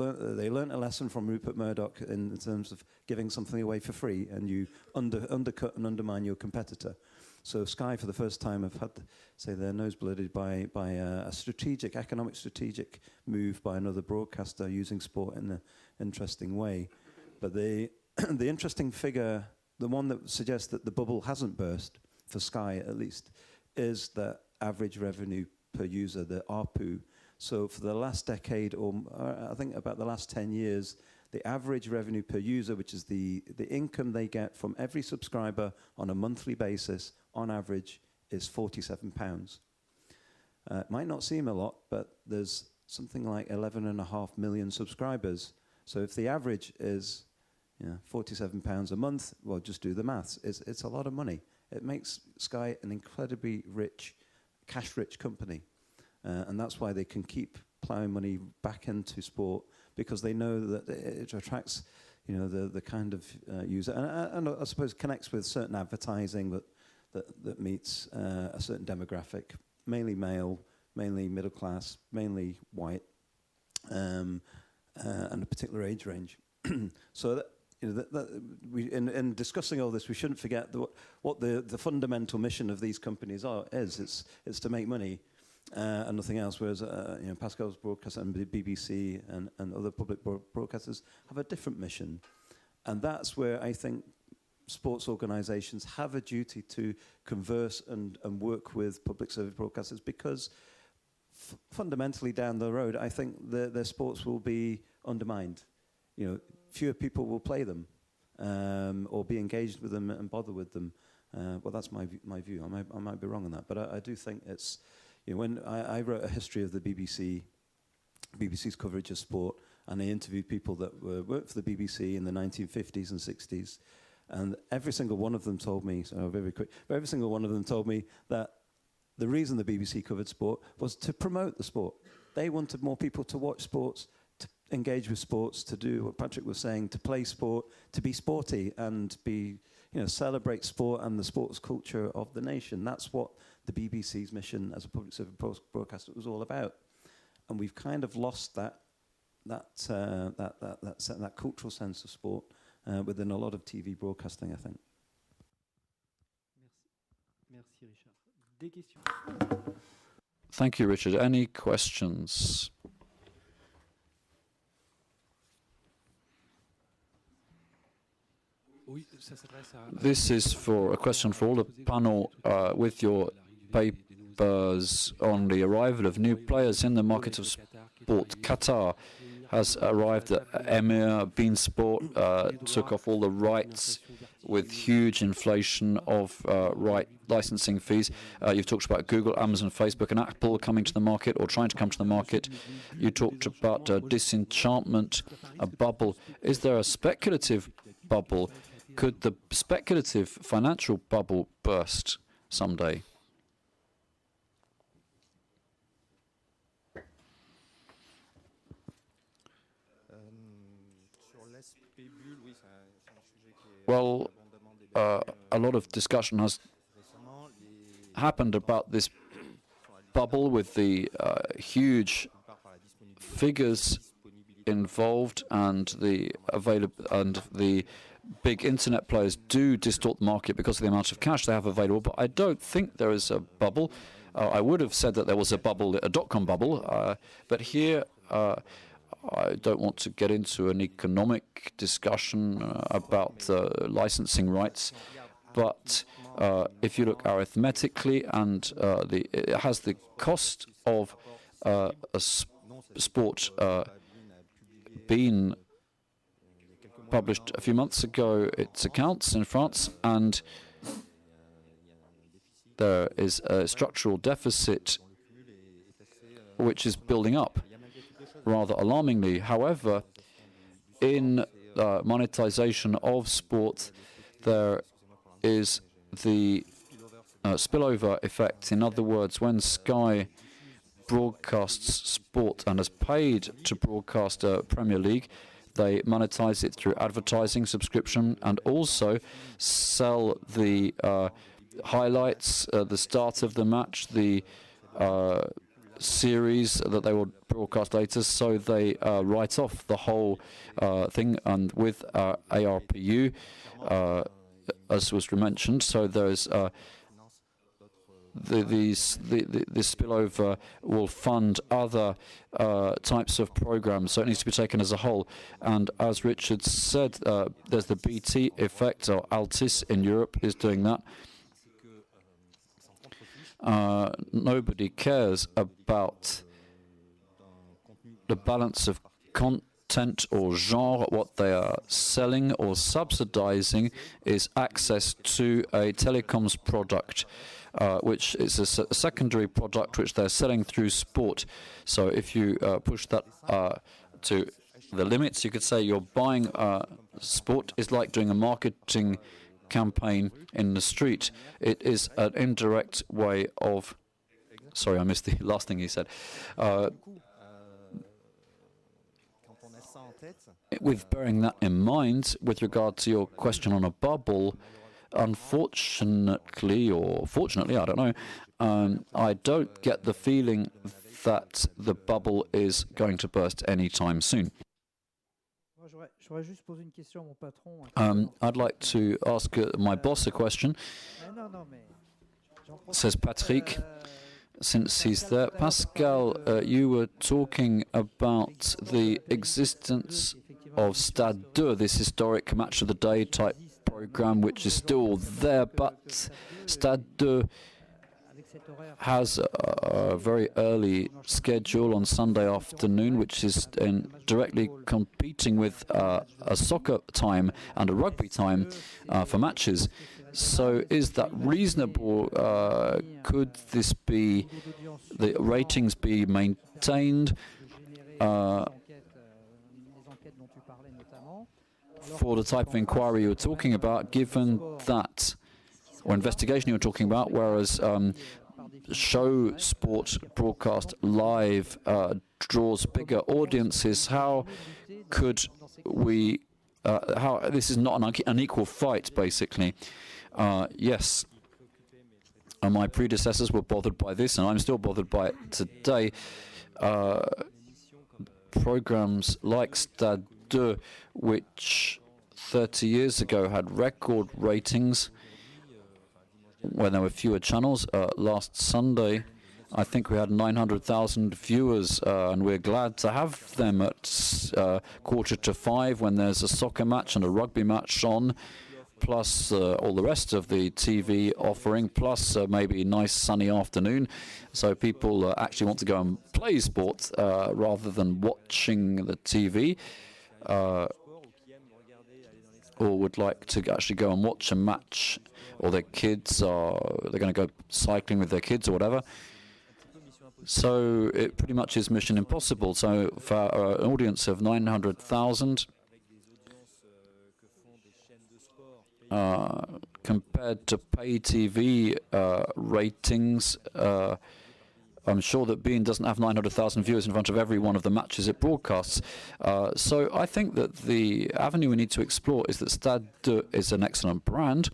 learned a lesson from Rupert Murdoch in terms of giving something away for free, and you undercut and undermine your competitor. So Sky, for the first time, have had, say, their nose blooded by a economic strategic move by another broadcaster using sport in an interesting way. But the interesting figure, the one that suggests that the bubble hasn't burst, for Sky at least, is the average revenue per user, the ARPU. So for the last decade, or I think about the last 10 years, the average revenue per user, which is the income they get from every subscriber on a monthly basis, on average, is £47. It might not seem a lot, but there's something like 11.5 million subscribers. So if the average is £47 a month, well, just do the maths. It's a lot of money. It makes Sky an incredibly rich, cash-rich company. And that's why they can keep plowing money back into sport, because they know that it attracts, the kind of user, and I suppose connects with certain advertising that meets a certain demographic, mainly male, mainly middle class, mainly white, and a particular age range. So in discussing all this, we shouldn't forget what the fundamental mission of these companies is. It's to make money. And nothing else, whereas Pascal's broadcaster and the BBC and other public broadcasters have a different mission. And that's where I think sports organisations have a duty to converse and work with public service broadcasters, because fundamentally down the road, I think their sports will be undermined. Fewer people will play them or be engaged with them and bother with them. Well, that's my view. I might be wrong on that, but I do think it's... when I wrote a history of the BBC's coverage of sport, and I interviewed people that worked for the BBC in the 1950s and 60s, and every single one of them told me, so very quick, but every single one of them told me that the reason the BBC covered sport was to promote the sport. They wanted more people to watch sports, to engage with sports, to do what Patrick was saying, to play sport, to be sporty and be, celebrate sport and the sports culture of the nation. That's what the BBC's mission as a public service broadcaster was all about. And we've kind of lost that cultural sense of sport within a lot of TV broadcasting, I think. Merci, Richard. Des questions? Thank you, Richard. Any questions? This is for a question for all the panel with your papers on the arrival of new players in the market of sport. Qatar has arrived at Emir, BEIN Sport took off all the rights with huge inflation of licensing fees. You've talked about Google, Amazon, Facebook, and Apple coming to the market or trying to come to the market. You talked about disenchantment, a bubble. Is there a speculative bubble? Could the speculative financial bubble burst someday? Well, a lot of discussion has happened about this bubble with the huge figures involved and the big internet players do distort the market because of the amount of cash they have available. But I don't think there is a bubble. I would have said that there was a bubble, a dot-com bubble, but here I don't want to get into an economic discussion about licensing rights, but if you look arithmetically, and it has the cost of a sport. BEIN published a few months ago its accounts in France, and there is a structural deficit which is building up rather alarmingly. However, in monetization of sport, there is the spillover effect. In other words, when Sky broadcasts sport and has paid to broadcast a Premier League, they monetize it through advertising, subscription, and also sell the highlights, the start of the match, the series that they will broadcast later, so they write off the whole thing. And with ARPU, as was mentioned, so there's this spillover will fund other types of programs, so it needs to be taken as a whole. And as Richard said, there's the BT effect, or Altis in Europe is doing that. Nobody cares about the balance of content or genre. What they are selling or subsidizing is access to a telecoms product, which is a secondary product which they're selling through sport. So if you push that to the limits, you could say you're buying sport is like doing a marketing campaign in the street. It is an indirect way of... Sorry, I missed the last thing he said. With bearing that in mind, with regard to your question on a bubble, unfortunately, or fortunately, I don't know, I don't get the feeling that the bubble is going to burst anytime soon. I'd like to ask my boss a question, says Patrick, since he's there. Pascal, you were talking about the existence of Stade 2, this historic match of the day type program, which is still there, but Stade 2 has a very early schedule on Sunday afternoon, which is directly competing with a soccer time and a rugby time for matches. So is that reasonable? Could this be, the ratings be maintained for the type of inquiry you were talking about, given that, or investigation you were talking about, whereas show sport broadcast live draws bigger audiences, how could we, how this is not an unequal fight, basically. Yes, my predecessors were bothered by this, and I'm still bothered by it today. Programs like Stade 2, which 30 years ago had record ratings when there were fewer channels. Last Sunday, I think we had 900,000 viewers, and we're glad to have them at 4:45 when there's a soccer match and a rugby match on, plus all the rest of the TV offering, plus maybe a nice sunny afternoon. So people actually want to go and play sport rather than watching the TV, or would like to actually go and watch a match, or their kids are, they're going to go cycling with their kids or whatever. So it pretty much is mission impossible. So for an audience of 900,000, compared to pay TV ratings, I'm sure that BEIN doesn't have 900,000 viewers in front of every one of the matches it broadcasts. So I think that the avenue we need to explore is that Stade 2 is an excellent brand.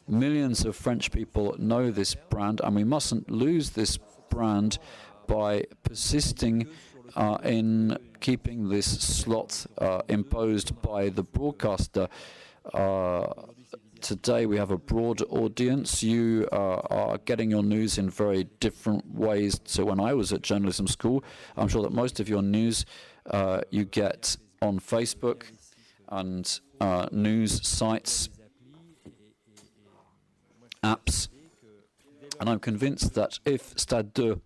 Millions of French people know this brand, and we mustn't lose this brand by persisting in keeping this slot imposed by the broadcaster. Today we have a broad audience. You are getting your news in very different ways to when I was at journalism school. I'm sure that most of your news you get on Facebook and news sites, apps. And I'm convinced that if Stade 2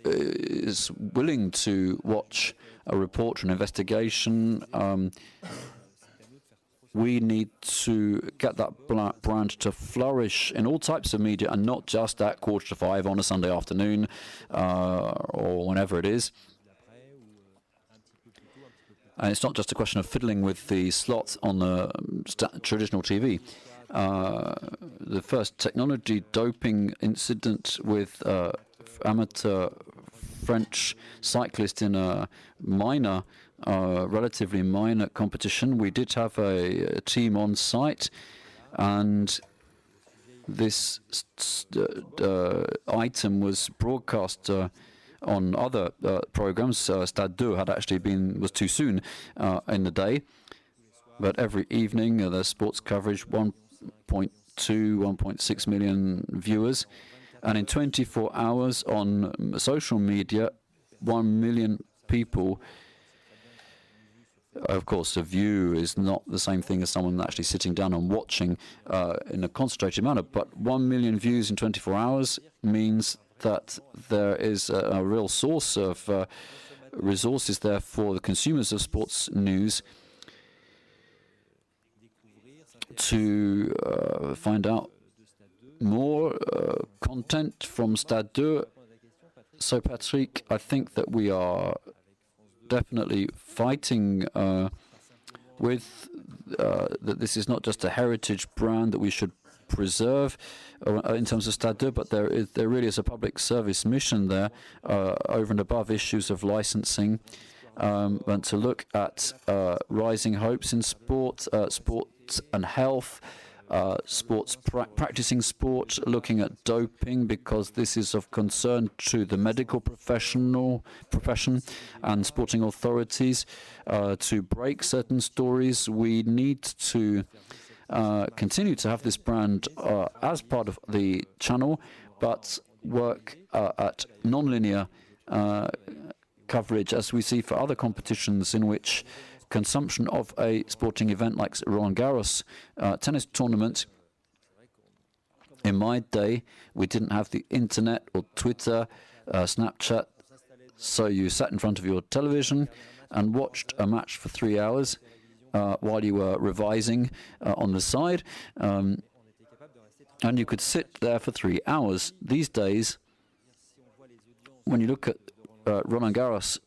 is willing to watch a report or an investigation, we need to get that brand to flourish in all types of media, and not just at 4:45 on a Sunday afternoon or whenever it is. And it's not just a question of fiddling with the slot on the traditional TV. The first technology doping incident with amateur French cyclist in a minor, relatively minor competition. We did have a team on site, and this item was broadcast on other programs. Stade 2 had actually was too soon in the day, but every evening there's sports coverage, 1.2, 1.6 million viewers. And in 24 hours on social media, 1 million people. Of course, a view is not the same thing as someone actually sitting down and watching in a concentrated manner, but 1 million views in 24 hours means that there is a real source of resources there for the consumers of sports news to find out more content from Stade 2. So, Patrick, I think that we are definitely fighting with that this is not just a heritage brand that we should preserve in terms of Stade 2, but there really is a public service mission there over and above issues of licensing, and to look at rising hopes in sport, sport and health, practicing sport, looking at doping, because this is of concern to the medical profession and sporting authorities. To break certain stories, we need to continue to have this brand as part of the channel, but work at non-linear coverage, as we see for other competitions in which consumption of a sporting event like Roland Garros tennis tournament. In my day, we didn't have the internet or Twitter, Snapchat, so you sat in front of your television and watched a match for 3 hours while you were revising on the side, and you could sit there for 3 hours. These days, when you look at Roland Garros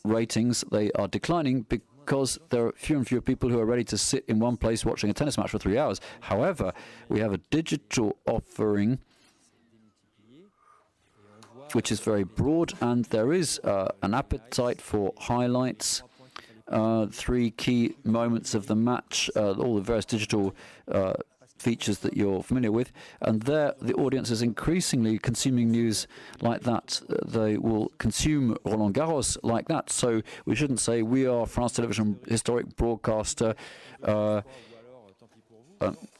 ratings, they are declining because there are fewer and fewer people who are ready to sit in one place watching a tennis match for 3 hours. However, we have a digital offering which is very broad, and there is an appetite for highlights, 3 key moments of the match, all the various digital features that you're familiar with, and there the audience is increasingly consuming news like that. They will consume Roland Garros like that. So we shouldn't say we are France Television historic broadcaster,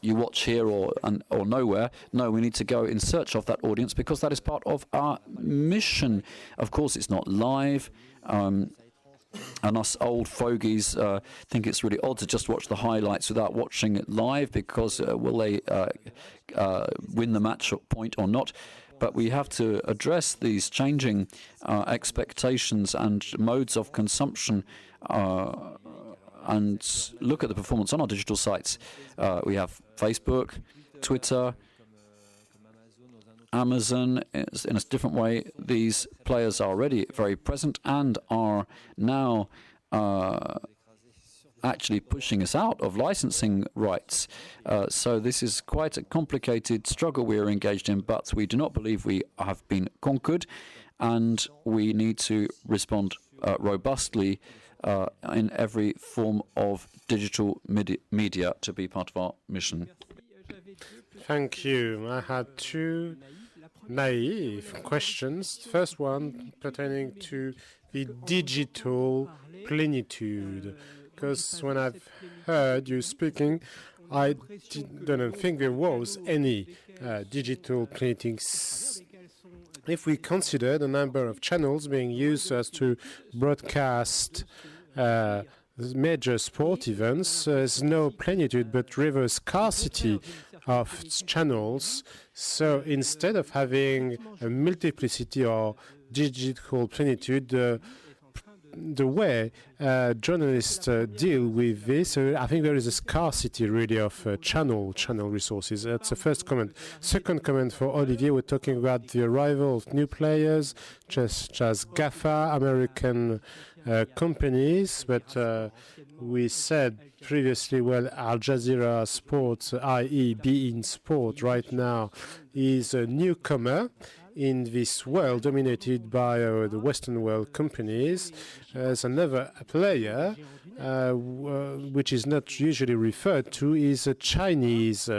you watch here or nowhere. No, we need to go in search of that audience because that is part of our mission. Of course, it's not live. And us old fogies think it's really odd to just watch the highlights without watching it live because will they win the match point or not? But we have to address these changing expectations and modes of consumption and look at the performance on our digital sites. We have Facebook, Twitter, Amazon. In a different way, these players are already very present and are now actually pushing us out of licensing rights. So this is quite a complicated struggle we are engaged in, but we do not believe we have been conquered, and we need to respond robustly in every form of digital media to be part of our mission. Thank you. I had 2 naive questions. First one pertaining to the digital plenitude, because when I've heard you speaking, I didn't think there was any digital plenitude. If we consider the number of channels being used as to broadcast major sport events, there's no plenitude but rather scarcity of channels. So instead of having a multiplicity or digital plenitude, the way journalists deal with this, I think there is a scarcity really of channel resources. That's the first comment. Second comment for Olivier, we're talking about the arrival of new players, just as GAFA, American companies, but we said previously, well, Al Jazeera Sports, i.e. BEIN Sport right now, is a newcomer in this world dominated by the Western world companies. There's another player which is not usually referred to is Chinese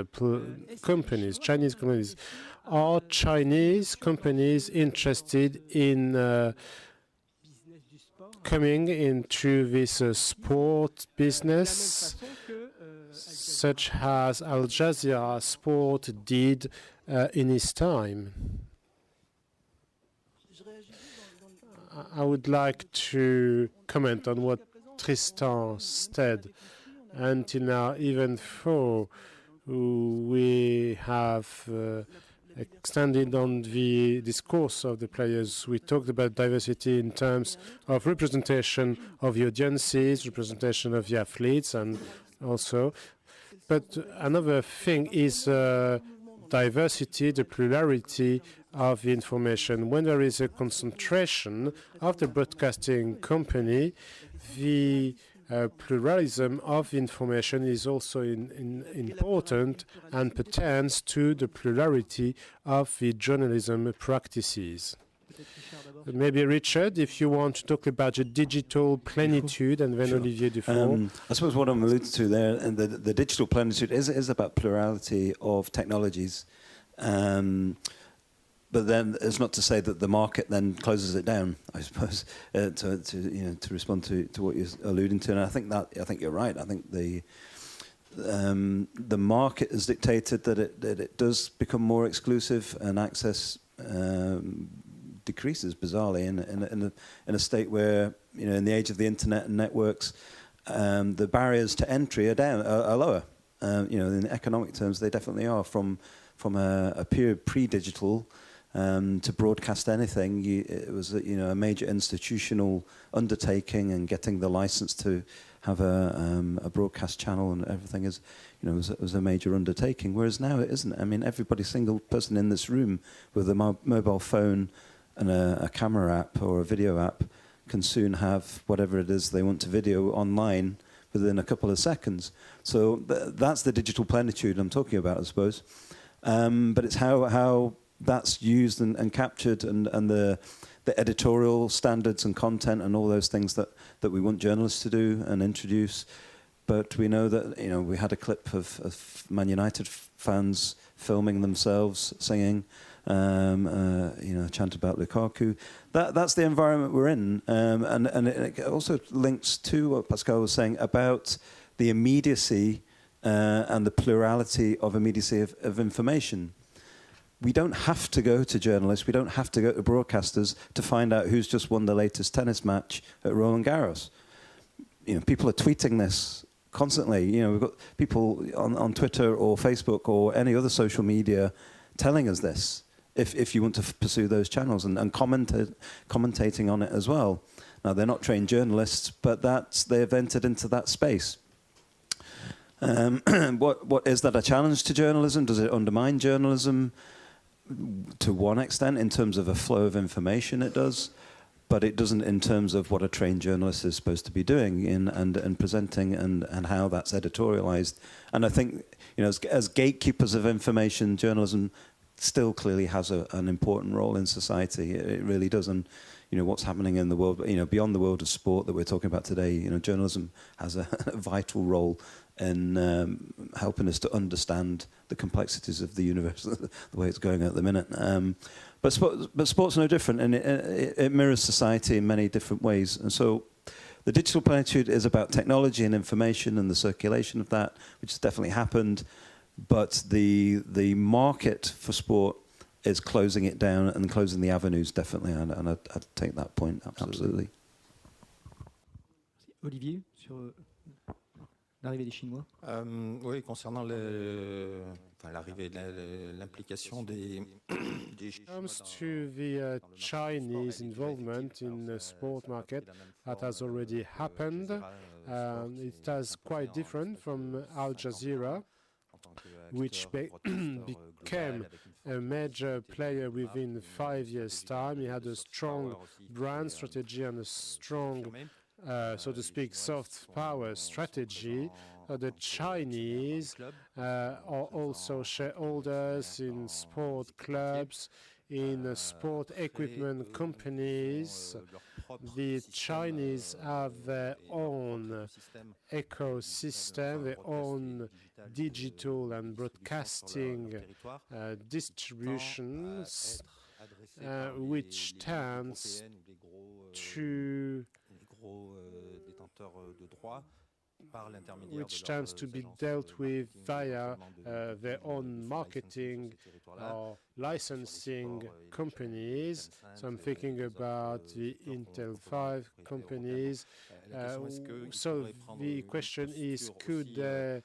companies. Chinese companies. Are Chinese companies interested in coming into this sport business, such as Al Jazeera Sport did in his time? I would like to comment on what Tristan said. Until now, even though we have extended on the discourse of the players, we talked about diversity in terms of representation of the audiences, representation of the athletes, and also. But another thing is diversity, the plurality of the information. When there is a concentration of the broadcasting company, the pluralism of information is also important and pertains to the plurality of the journalism practices. Maybe Richard, if you want to talk about the digital plenitude, and then Olivier Dufour. I suppose what I'm alluding to there, and the digital plenitude is about plurality of technologies. But then it's not to say that the market then closes it down, I suppose, to respond to what you're alluding to. And I think you're right. I think the market has dictated that it does become more exclusive, and access decreases bizarrely in a state where, in the age of the internet and networks, the barriers to entry are lower. In economic terms, they definitely are. From a pure pre-digital to broadcast anything, it was a major institutional undertaking, and getting the license to have a broadcast channel and everything was a major undertaking. Whereas now it isn't. I mean, every single person in this room with a mobile phone and a camera app or a video app can soon have whatever it is they want to video online within a couple of seconds. So that's the digital plenitude I'm talking about, I suppose. But it's how that's used and captured, and the editorial standards and content and all those things that we want journalists to do and introduce. But we know that, you know, we had a clip of Man United fans filming themselves singing, you know, a chant about Lukaku. That's the environment we're in, and it also links to what Pascal was saying about the immediacy and the plurality of immediacy of information. We don't have to go to journalists, we don't have to go to broadcasters to find out who's just won the latest tennis match at Roland Garros. You know, people are tweeting this constantly. You know, we've got people on Twitter or Facebook or any other social media telling us this, if you want to pursue those channels, and commentating on it as well. Now, they're not trained journalists, but they've entered into that space. What is that a challenge to journalism? Does it undermine journalism? To one extent, in terms of a flow of information, it does, but it doesn't in terms of what a trained journalist is supposed to be doing and presenting and how that's editorialized. And I think, you know, as gatekeepers of information, journalism still clearly has an important role in society. It really does. And, you know, what's happening in the world, you know, beyond the world of sport that we're talking about today, you know, journalism has a vital role in helping us to understand the complexities of the universe, the way it's going at the minute. But sport's no different, and it mirrors society in many different ways. And so the digital plenitude is about technology and information and the circulation of that, which has definitely happened. But the market for sport is closing it down and closing the avenues, definitely. And I'd take that point, absolutely. Olivier, sur l'arrivée des Chinois. Oui, concernant l'arrivée de l'implication des comes to the Chinese involvement in the sport market, that has already happened. It is quite different from Al Jazeera, which became a major player within 5 years' time. He had a strong brand strategy and a strong, so to speak, soft power strategy. The Chinese are also shareholders in sport clubs, in sport equipment companies. The Chinese have their own ecosystem, their own digital and broadcasting distributions, which tends to be dealt with via their own marketing or licensing companies. So I'm thinking about the Intel 5 companies. So the question is, could they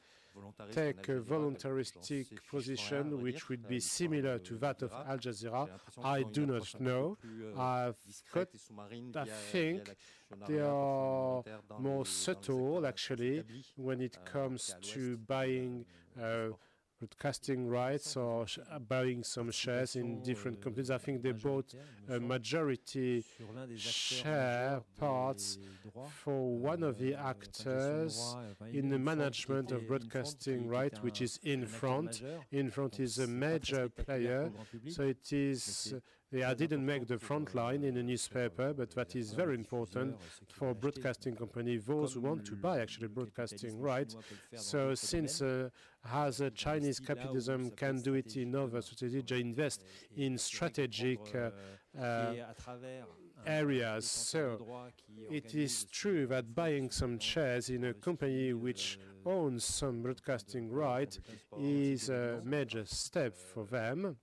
take a voluntaristic position which would be similar to that of Al Jazeera? I do not know. I think they are more subtle, actually, when it comes to buying broadcasting rights or buying some shares in different companies. I think they bought a majority share parts for one of the actors in the management of broadcasting rights, which is Infront. Infront is a major player, so it is. I didn't make the front line in a newspaper, but that is very important for broadcasting company, those who want to buy actually broadcasting rights. So since as a Chinese capitalism can do it in other societies, they invest in strategic areas. So it is true that buying some shares in a company which owns some broadcasting rights is a major step for them.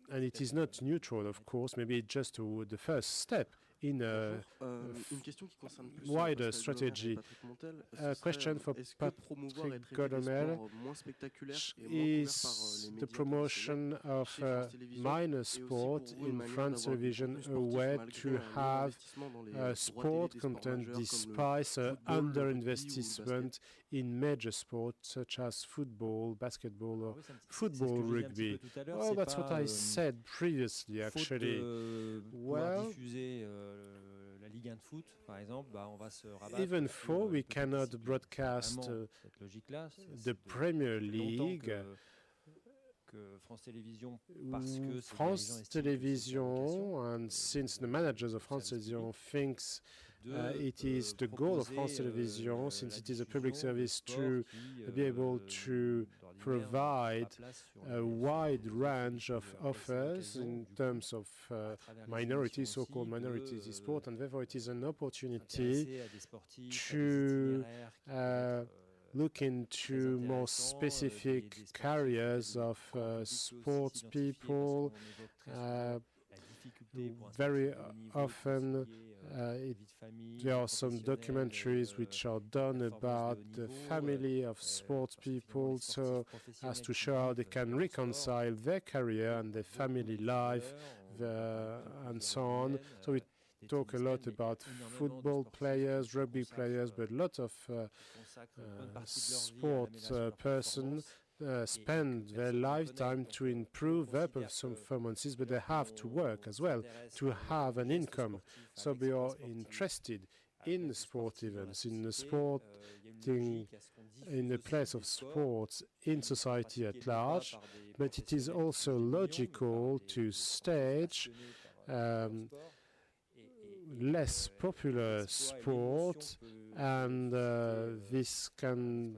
And it is not neutral, of course. Maybe it's just the first step in a wider strategy. A question for Pascal Golomer: is the promotion of minor sport in France television a way to have sport content despite underinvestment in major sports such as football, basketball, or football, rugby? Oh, that's what I said previously, actually. Well, Even though we cannot broadcast the Premier League, France Télévisions, and since the managers of France Télévisions thinks it is the goal of France Télévisions, since it is a public service, to be able to provide a wide range of offers in terms of minorities, so-called minorities in sport, and therefore it is an opportunity to look into more specific careers of sports people. Very often there are some documentaries which are done about the family of sports people, so as to show how they can reconcile their career and their family life and so on. So we talk a lot about football players, rugby players, but a lot of sports persons spend their lifetime to improve their performances, but they have to work as well to have an income. So we are interested in sport events, in the sporting, in the place of sports in society at large, but it is also logical to stage less popular sport, and this can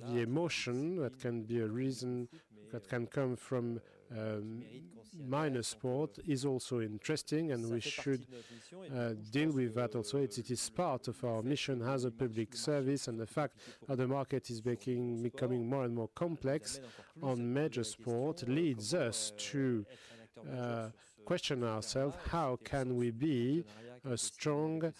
the emotion that can be a reason that can come from minor sport is also interesting, and we should deal with that also. It is part of our mission as a public service, and the fact that the market is becoming more and more complex on major sport leads us to question ourselves, how can we be a strong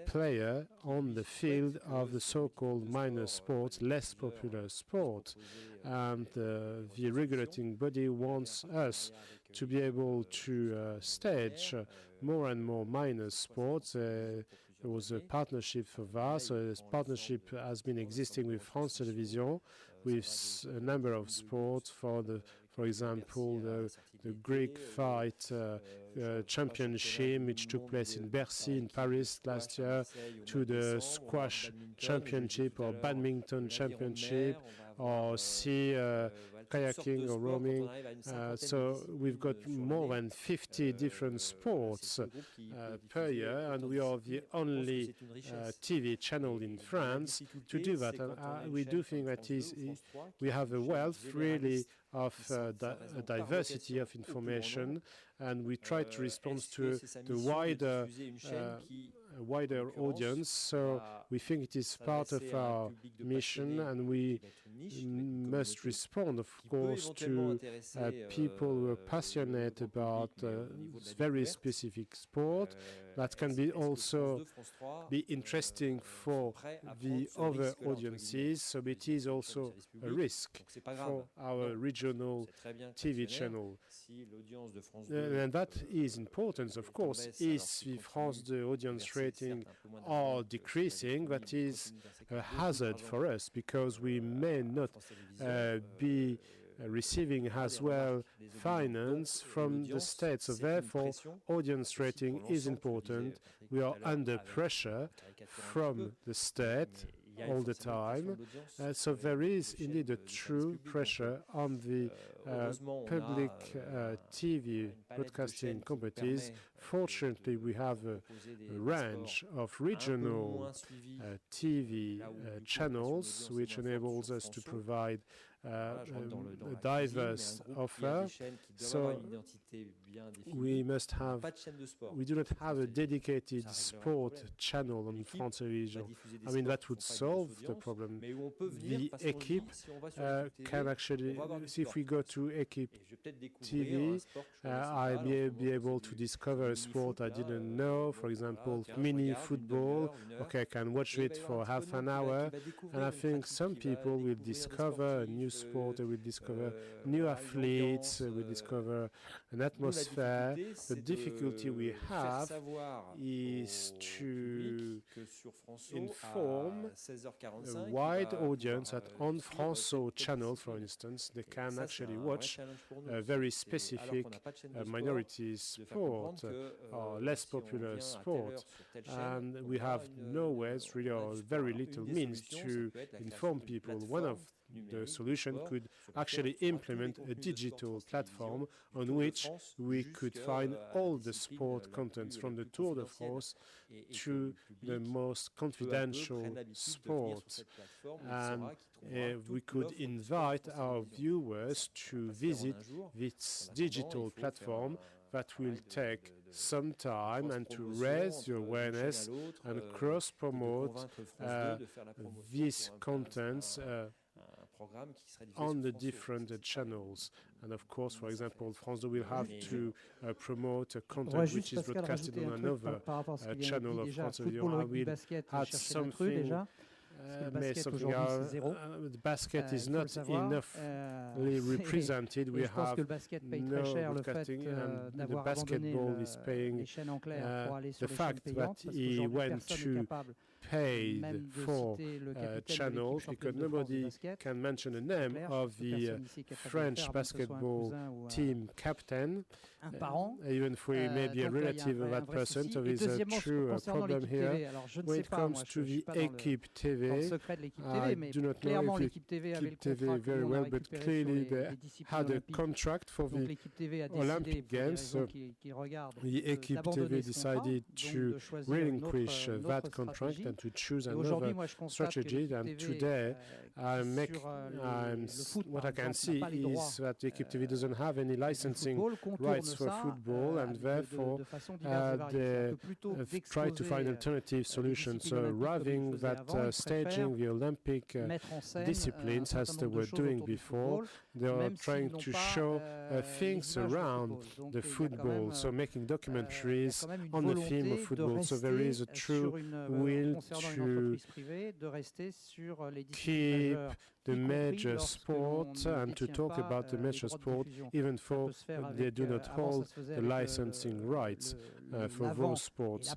player on the field of the so-called minor sports, less popular sports. And the regulating body wants us to be able to stage more and more minor sports. There was a partnership for that. So this partnership has been existing with France Télévisions, with a number of sports for example, the Greek fight championship, which took place in Bercy in Paris last year, to the squash championship or badminton championship, or sea kayaking or rowing. So we've got more than 50 different sports per year, and we are the only TV channel in France to do that. And we do think that we have a wealth really of diversity of information, and we try to respond to the wider audience. So we think it is part of our mission, and we must respond, of course, to people who are passionate about very specific sport. That can be also be interesting for the other audiences, so it is also a risk for our regional TV channel. And that is important, of course. If the France the audience rating are decreasing, that is a hazard for us, because we may not be receiving as well finance from the state. So therefore, audience rating is important. We are under pressure from the state all the time. So there is indeed a true pressure on the public TV broadcasting companies. Fortunately, we have a range of regional TV channels, which enables us to provide a diverse offer. So we do not have a dedicated sport channel on France Télévisions. I mean, that would solve the problem. The Équipe can actually, if we go to Équipe TV, I may be able to discover a sport I didn't know, for example, mini football. Okay, I can watch it for half an hour, and I think some people will discover a new sport, they will discover new athletes, we discover an atmosphere. The difficulty we have is to inform a wide audience that on François channel, for instance, they can actually watch a very specific minority sport or less popular sport. And we have no ways, really, or very little means to inform people. One of the solution could actually implement a digital platform on which we could find all the sport contents from the Tour de France to the most confidential sport. And we could invite our viewers to visit this digital platform that will take some time and to raise the awareness and cross-promote these contents on the different channels. And of course, for example, France 2 will have to promote a content which is broadcasted on another channel of France 2. I will add something. The basket is not enoughly represented. We have no broadcasting, and the basketball is paying the fact that he went to paid for channels because nobody can mention the name of the French basketball team captain, even if we may be a relative of that person. So there is a true problem here. When it comes to the Équipe TV, I do not know if Équipe TV very well, but clearly they had a contract for the Olympic Games. So the Équipe TV decided to relinquish that contract and to choose another strategy. And today, what I can see is that Équipe TV doesn't have any licensing rights for football, and therefore they try to find alternative solutions. So rather than staging the Olympic disciplines as they were doing before, they are trying to show things around the football, so making documentaries on the theme of football. So there is a true will to keep the major sport and to talk about the major sport, even though they do not hold the licensing rights for those sports.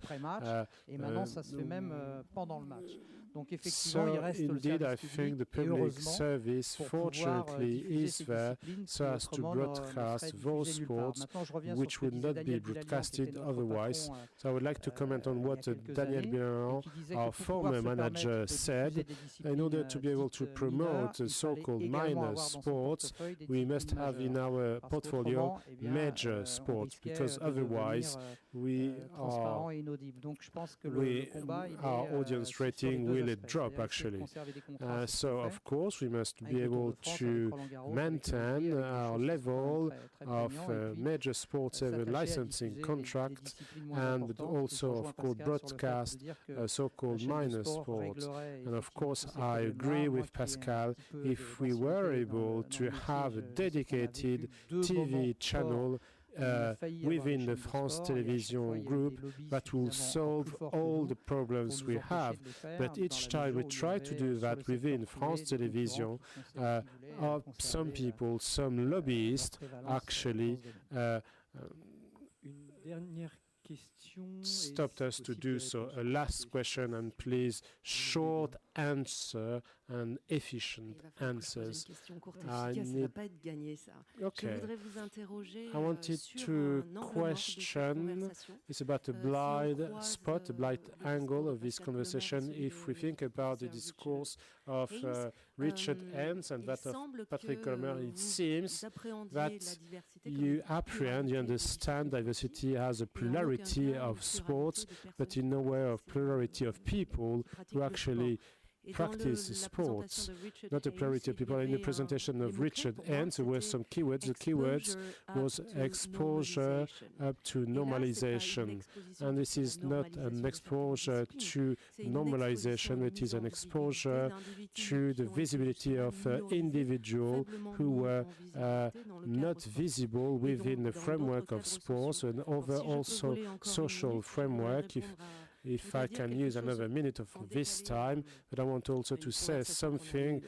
So indeed, I think the public service, fortunately, is there so as to broadcast those sports which would not be broadcasted otherwise. So I would like to comment on what Daniel Biron, our former manager, said. In order to be able to promote the so-called minor sports, we must have in our portfolio major sports, because otherwise our audience rating will drop, actually. So, of course, we must be able to maintain our level of major sports licensing contracts and also, of course, broadcast so-called minor sports. And, of course, I agree with Pascal. If we were able to have a dedicated TV channel within the France Télévisions group, that will solve all the problems we have. But each time we try to do that within France Télévisions, some people, some lobbyists actually stopped us to do so. A last question, and please, short answer and efficient answers. Okay. I wanted to question, it's about a blind spot, a blind angle of this conversation. If we think about the discourse of Richard Haynes and that of Patrick Golomer, it seems that you apprehend, you understand diversity as a plurality of sports, but in no way of plurality of people who actually practice sports, not a plurality of people. In the presentation of Richard Haynes, there were some keywords. The keywords was exposure up to normalization. And this is not an exposure to normalization, it is an exposure to the visibility of individuals who were not visible within the framework of sports and over also social framework. If I can use another minute of this time, but I want also to say something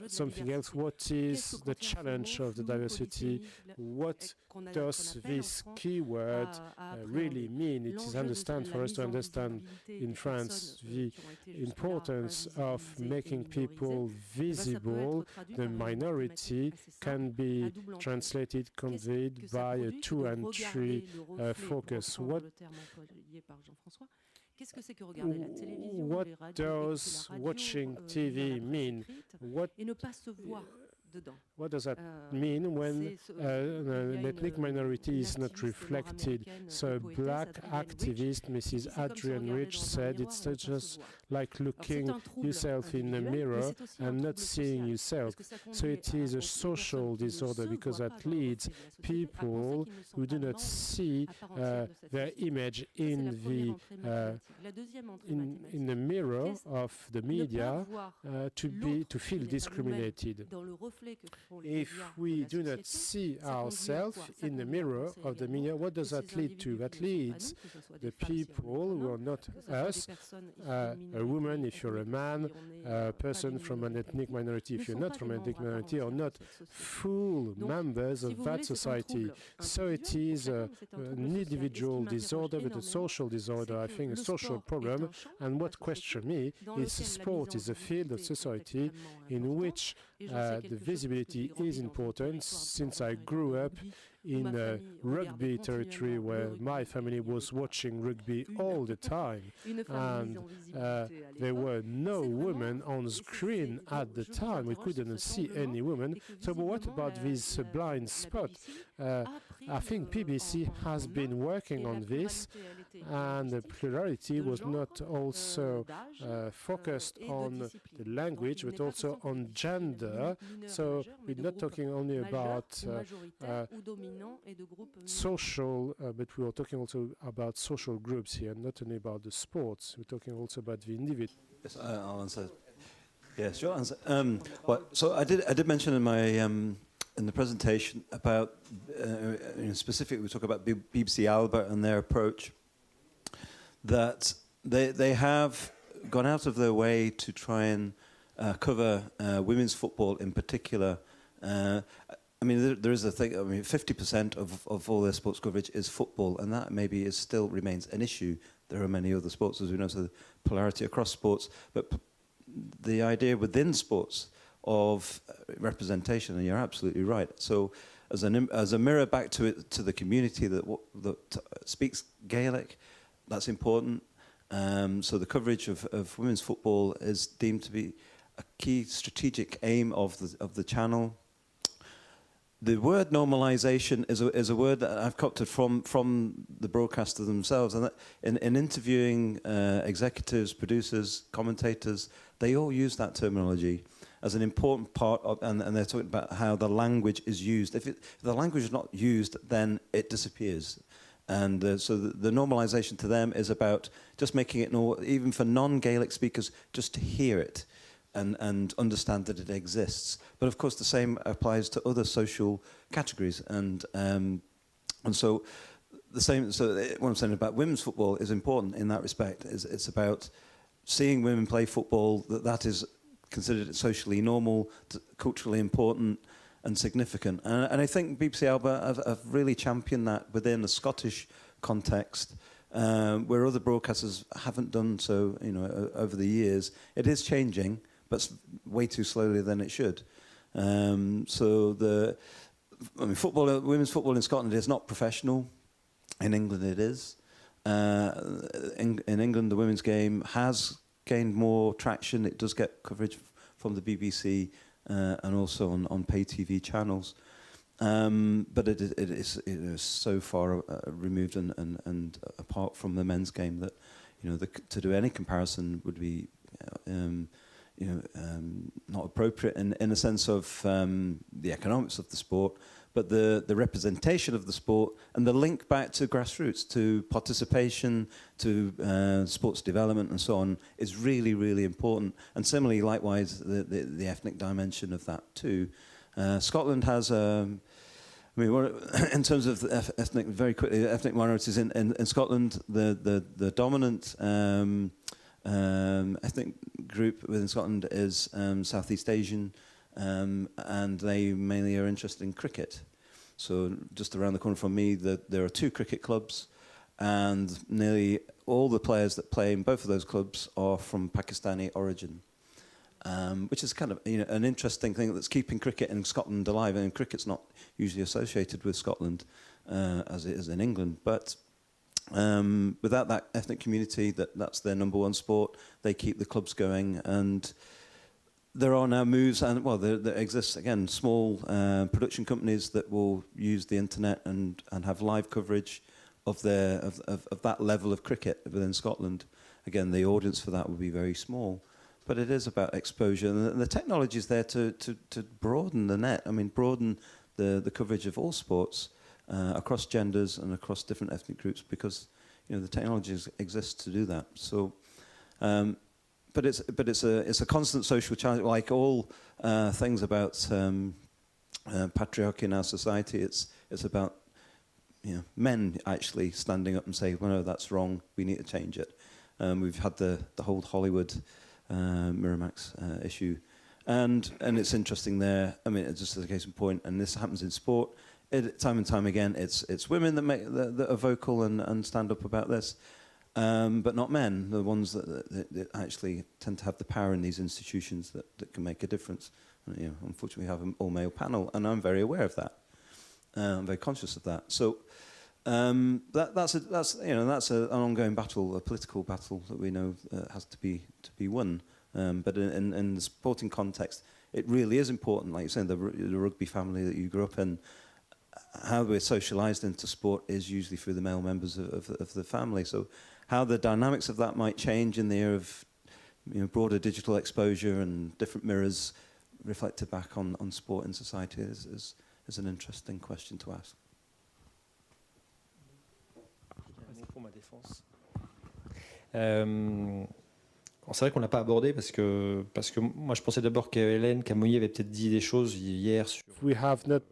something else. What is the challenge of the diversity? What does this keyword really mean? It is for us to understand in France the importance of making people visible. The minority can be translated, conveyed by a 2 and 3 focus. What does watching TV mean? What does that mean when an ethnic minority is not reflected? So black activist Mrs. Adrienne Rich said it's just like looking yourself in a mirror and not seeing yourself. So it is a social disorder because that leads people who do not see their image in the mirror of the media to feel discriminated. If we do not see ourselves in the mirror of the media, what does that lead to? That leads the people who are not us, a woman if you're a man, a person from an ethnic minority if you're not from an ethnic minority, are not full members of that society. So it is an individual disorder, but a social disorder, I think a social problem. And what questions me is sport is a field of society in which the visibility is important. Since I grew up in a rugby territory where my family was watching rugby all the time, and there were no women on screen at the time. We couldn't see any women. So what about this blind spot? I think BBC has been working on this, and the plurality was not also focused on the language, but also on gender. So we're not talking only about social, but we are talking also about social groups here, not only about the sports. We're talking also about the individual. Yes, I'll answer. Yes, sure. So I did mention in my in the presentation about specifically we talk about BBC Alba and their approach, that they have gone out of their way to try and cover women's football in particular. I mean, there is a thing. I mean, 50% of all their sports coverage is football, and that maybe still remains an issue. There are many other sports, as we know, so the polarity across sports, but the idea within sports of representation, and you're absolutely right. So, as a mirror back to the community that speaks Gaelic, that's important. So the coverage of women's football is deemed to be a key strategic aim of the channel. The word normalization is a word that I've copied from the broadcaster themselves, and that in interviewing executives, producers, commentators, they all use that terminology as an important part of, and they're talking about how the language is used. If the language is not used, then it disappears. And so the normalization to them is about just making it normal, even for non-Gaelic speakers, just to hear it and understand that it exists. But of course, the same applies to other social categories. And so the same. So what I'm saying about women's football is important in that respect. It's about seeing women play football. That is considered socially normal, culturally important, and significant. And I think BBC Alba have really championed that within a Scottish context, where other broadcasters haven't done so, over the years. It is changing, but way too slowly than it should. Women's football in Scotland is not professional. In England, it is. In England, the women's game has gained more traction. It does get coverage from the BBC and also on pay TV channels. But it is so far removed and apart from the men's game that to do any comparison would be not appropriate in a sense of the economics of the sport, but the representation of the sport and the link back to grassroots, to participation, to sports development and so on is really, really important. And similarly, likewise, the ethnic dimension of that too. Scotland has, in terms of ethnic minorities in Scotland, the dominant ethnic group within Scotland is South East Asian, and they mainly are interested in cricket. So just around the corner from me, there are 2 cricket clubs, and nearly all the players that play in both of those clubs are from Pakistani origin, which is kind of an interesting thing that's keeping cricket in Scotland alive. And cricket's not usually associated with Scotland as it is in England, but without that ethnic community, that's their number one sport. They keep the clubs going, and there are now moves, and well, there exists again small production companies that will use the internet and have live coverage of that level of cricket within Scotland. Again, the audience for that will be very small, but it is about exposure, and the technology is there to broaden the net. I mean, broaden the coverage of all sports across genders and across different ethnic groups, because the technology exists to do that. So. But it's a constant social challenge, like all things about patriarchy in our society. It's about men actually standing up and saying, well, no, that's wrong, we need to change it. We've had the whole Hollywood Miramax issue, and it's interesting there. I mean, it's just as a case in point, and this happens in sport. Time and time again, it's women that are vocal and stand up about this. But not men, the ones that actually tend to have the power in these institutions that can make a difference. Unfortunately, we have an all-male panel, and I'm very aware of that. I'm very conscious of that. So that's an ongoing battle, a political battle that we know has to be won. But in the sporting context, it really is important. Like you're saying, the rugby family that you grew up in, how we're socialised into sport is usually through the male members of the family. So how the dynamics of that might change in the era of broader digital exposure and different mirrors reflected back on sport in society is an interesting question to ask. C'est vrai qu'on l'a pas abordé parce que moi je pensais d'abord qu'Hélène Camouillet avait peut-être dit des choses hier sur. We have not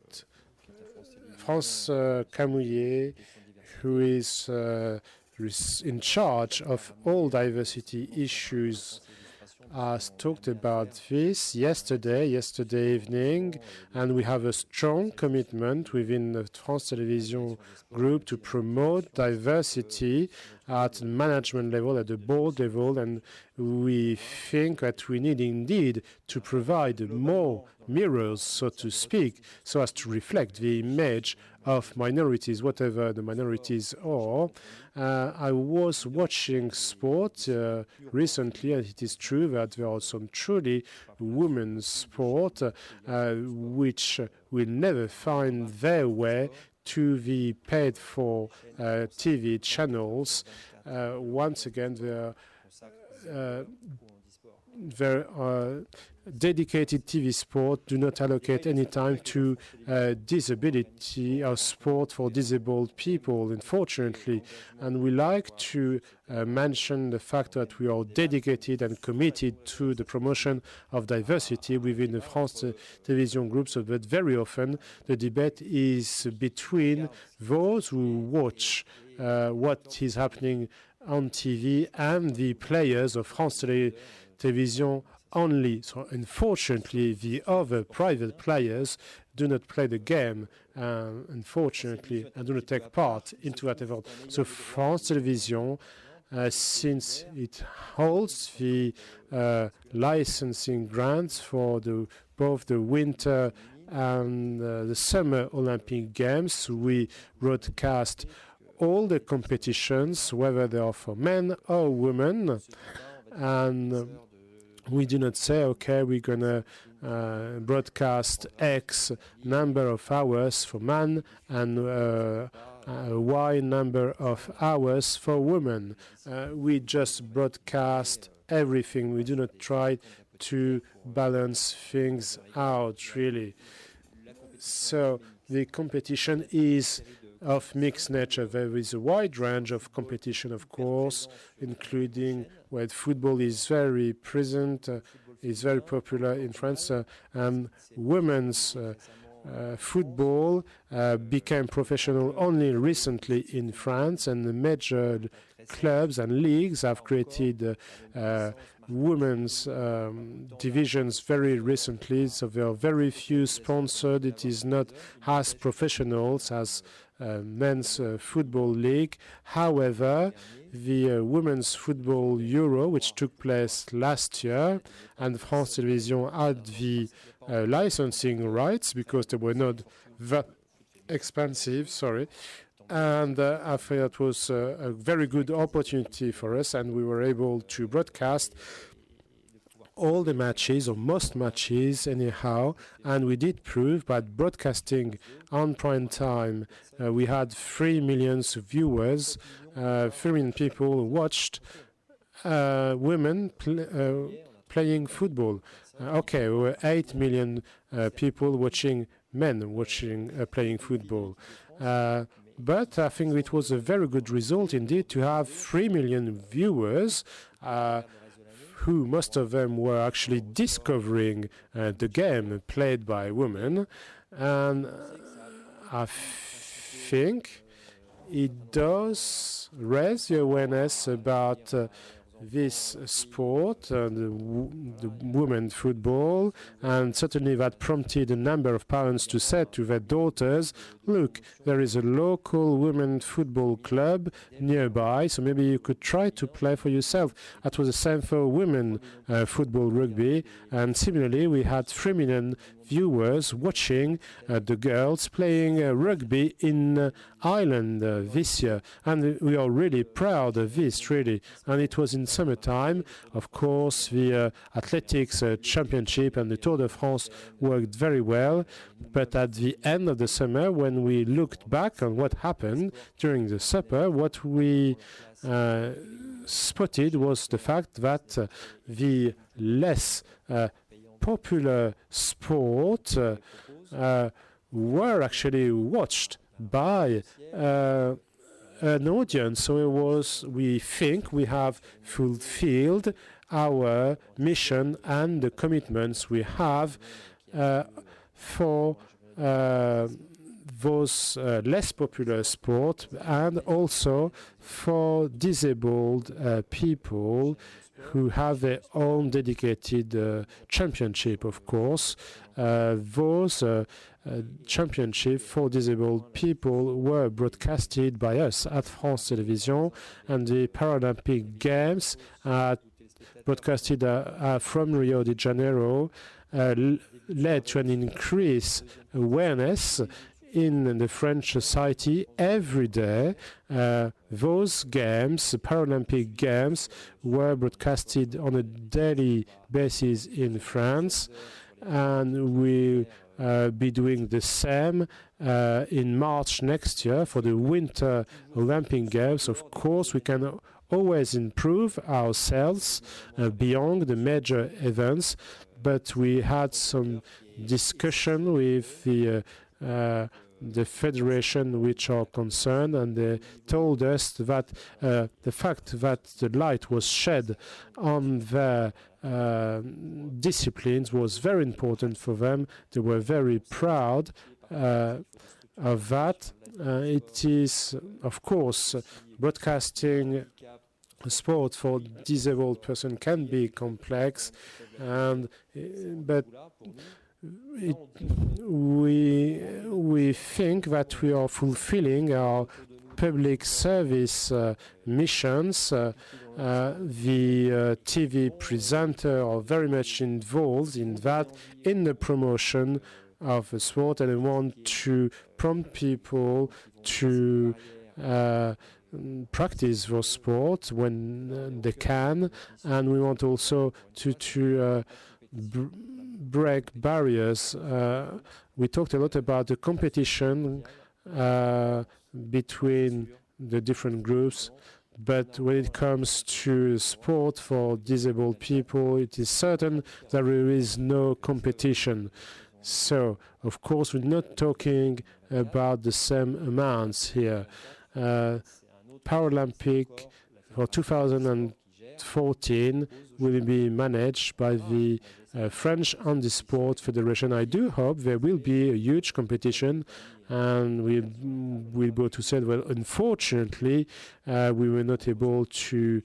France Camouillet, who is in charge of all diversity issues, has talked about this yesterday evening, and we have a strong commitment within the France Télévisions group to promote diversity at management level, at the board level, and we think that we need indeed to provide more mirrors, so to speak, so as to reflect the image of minorities, whatever the minorities are. I was watching sport recently, and it is true that there are some truly women's sport which will never find their way to the paid-for TV channels. Once again, their dedicated TV sport do not allocate any time to disability or sport for disabled people, unfortunately. And we like to mention the fact that we are dedicated and committed to the promotion of diversity within the France Télévisions group, so that very often the debate is between those who watch what is happening on TV and the players of France Télévisions only. So unfortunately, the other private players do not play the game, unfortunately, and do not take part into that event. So France Télévisions, since it holds the licensing grants for both the winter and the summer Olympic Games, we broadcast all the competitions, whether they are for men or women, and we do not say, okay, we're going to broadcast X number of hours for men and Y number of hours for women. We just broadcast everything. We do not try to balance things out, really. So the competition is of mixed nature. There is a wide range of competition, of course, including where football is very present, is very popular in France, and women's football became professional only recently in France, and the major clubs and leagues have created women's divisions very recently, so there are very few sponsored. It is not as professionals as men's football league. However, the Women's Football Euro, which took place last year, and France Télévisions had the licensing rights because they were not that expensive, and I think it was a very good opportunity for us, and we were able to broadcast all the matches, or most matches anyhow, and we did prove that broadcasting on prime time, we had 3 million viewers, 3 million people who watched women playing football. Okay, there were 8 million people watching men playing football. But I think it was a very good result indeed to have 3 million viewers, who most of them were actually discovering the game played by women. And I think it does raise the awareness about this sport, the women's football, and certainly that prompted a number of parents to say to their daughters, look, there is a local women's football club nearby, so maybe you could try to play for yourself. That was the same for women football rugby, and similarly we had 3 million viewers watching the girls playing rugby in Ireland this year, and we are really proud of this, really. And it was in summertime. Of course, the athletics championship and the Tour de France worked very well, but at the end of the summer, when we looked back on what happened during the summer, what we spotted was the fact that the less popular sport were actually watched by an audience. So we think we have fulfilled our mission and the commitments we have for those less popular sport, and also for disabled people who have their own dedicated championship, of course. Those championships for disabled people were broadcasted by us at France Télévisions, and the Paralympic Games broadcasted from Rio de Janeiro led to an increased awareness in the French society every day. Those games, Paralympic Games, were broadcasted on a daily basis in France, and we'll be doing the same in March next year for the Winter Olympic Games. Of course, we can always improve ourselves beyond the major events, but we had some discussion with the federation which are concerned, and they told us that the fact that the light was shed on their disciplines was very important for them. They were very proud of that. It is, of course, broadcasting sport for disabled person can be complex, but we think that we are fulfilling our public service missions. The TV presenter are very much involved in that, in the promotion of the sport, and I want to prompt people to practice their sport when they can, and we want also to break barriers. We talked a lot about the competition between the different groups, but when it comes to sport for disabled people, it is certain that there is no competition. So, of course, we're not talking about the same amounts here. Paralympic for 2014 will be managed by the French Handisport Federation. I do hope there will be a huge competition, and we'll go to say, well, unfortunately, we were not able to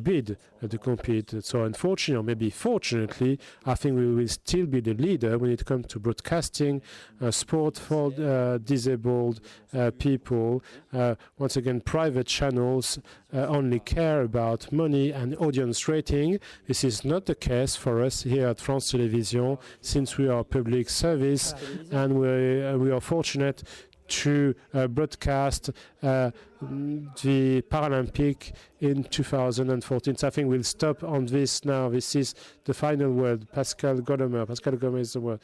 bid, to compete. So unfortunately, or maybe fortunately, I think we will still be the leader when it comes to broadcasting sport for disabled people. Once again, private channels only care about money and audience rating. This is not the case for us here at France Télévisions, since we are a public service, and we are fortunate to broadcast the Paralympic in 2014. So I think we'll stop on this now. This is the final word. Pascal Golomer. Pascal Golomer is the word.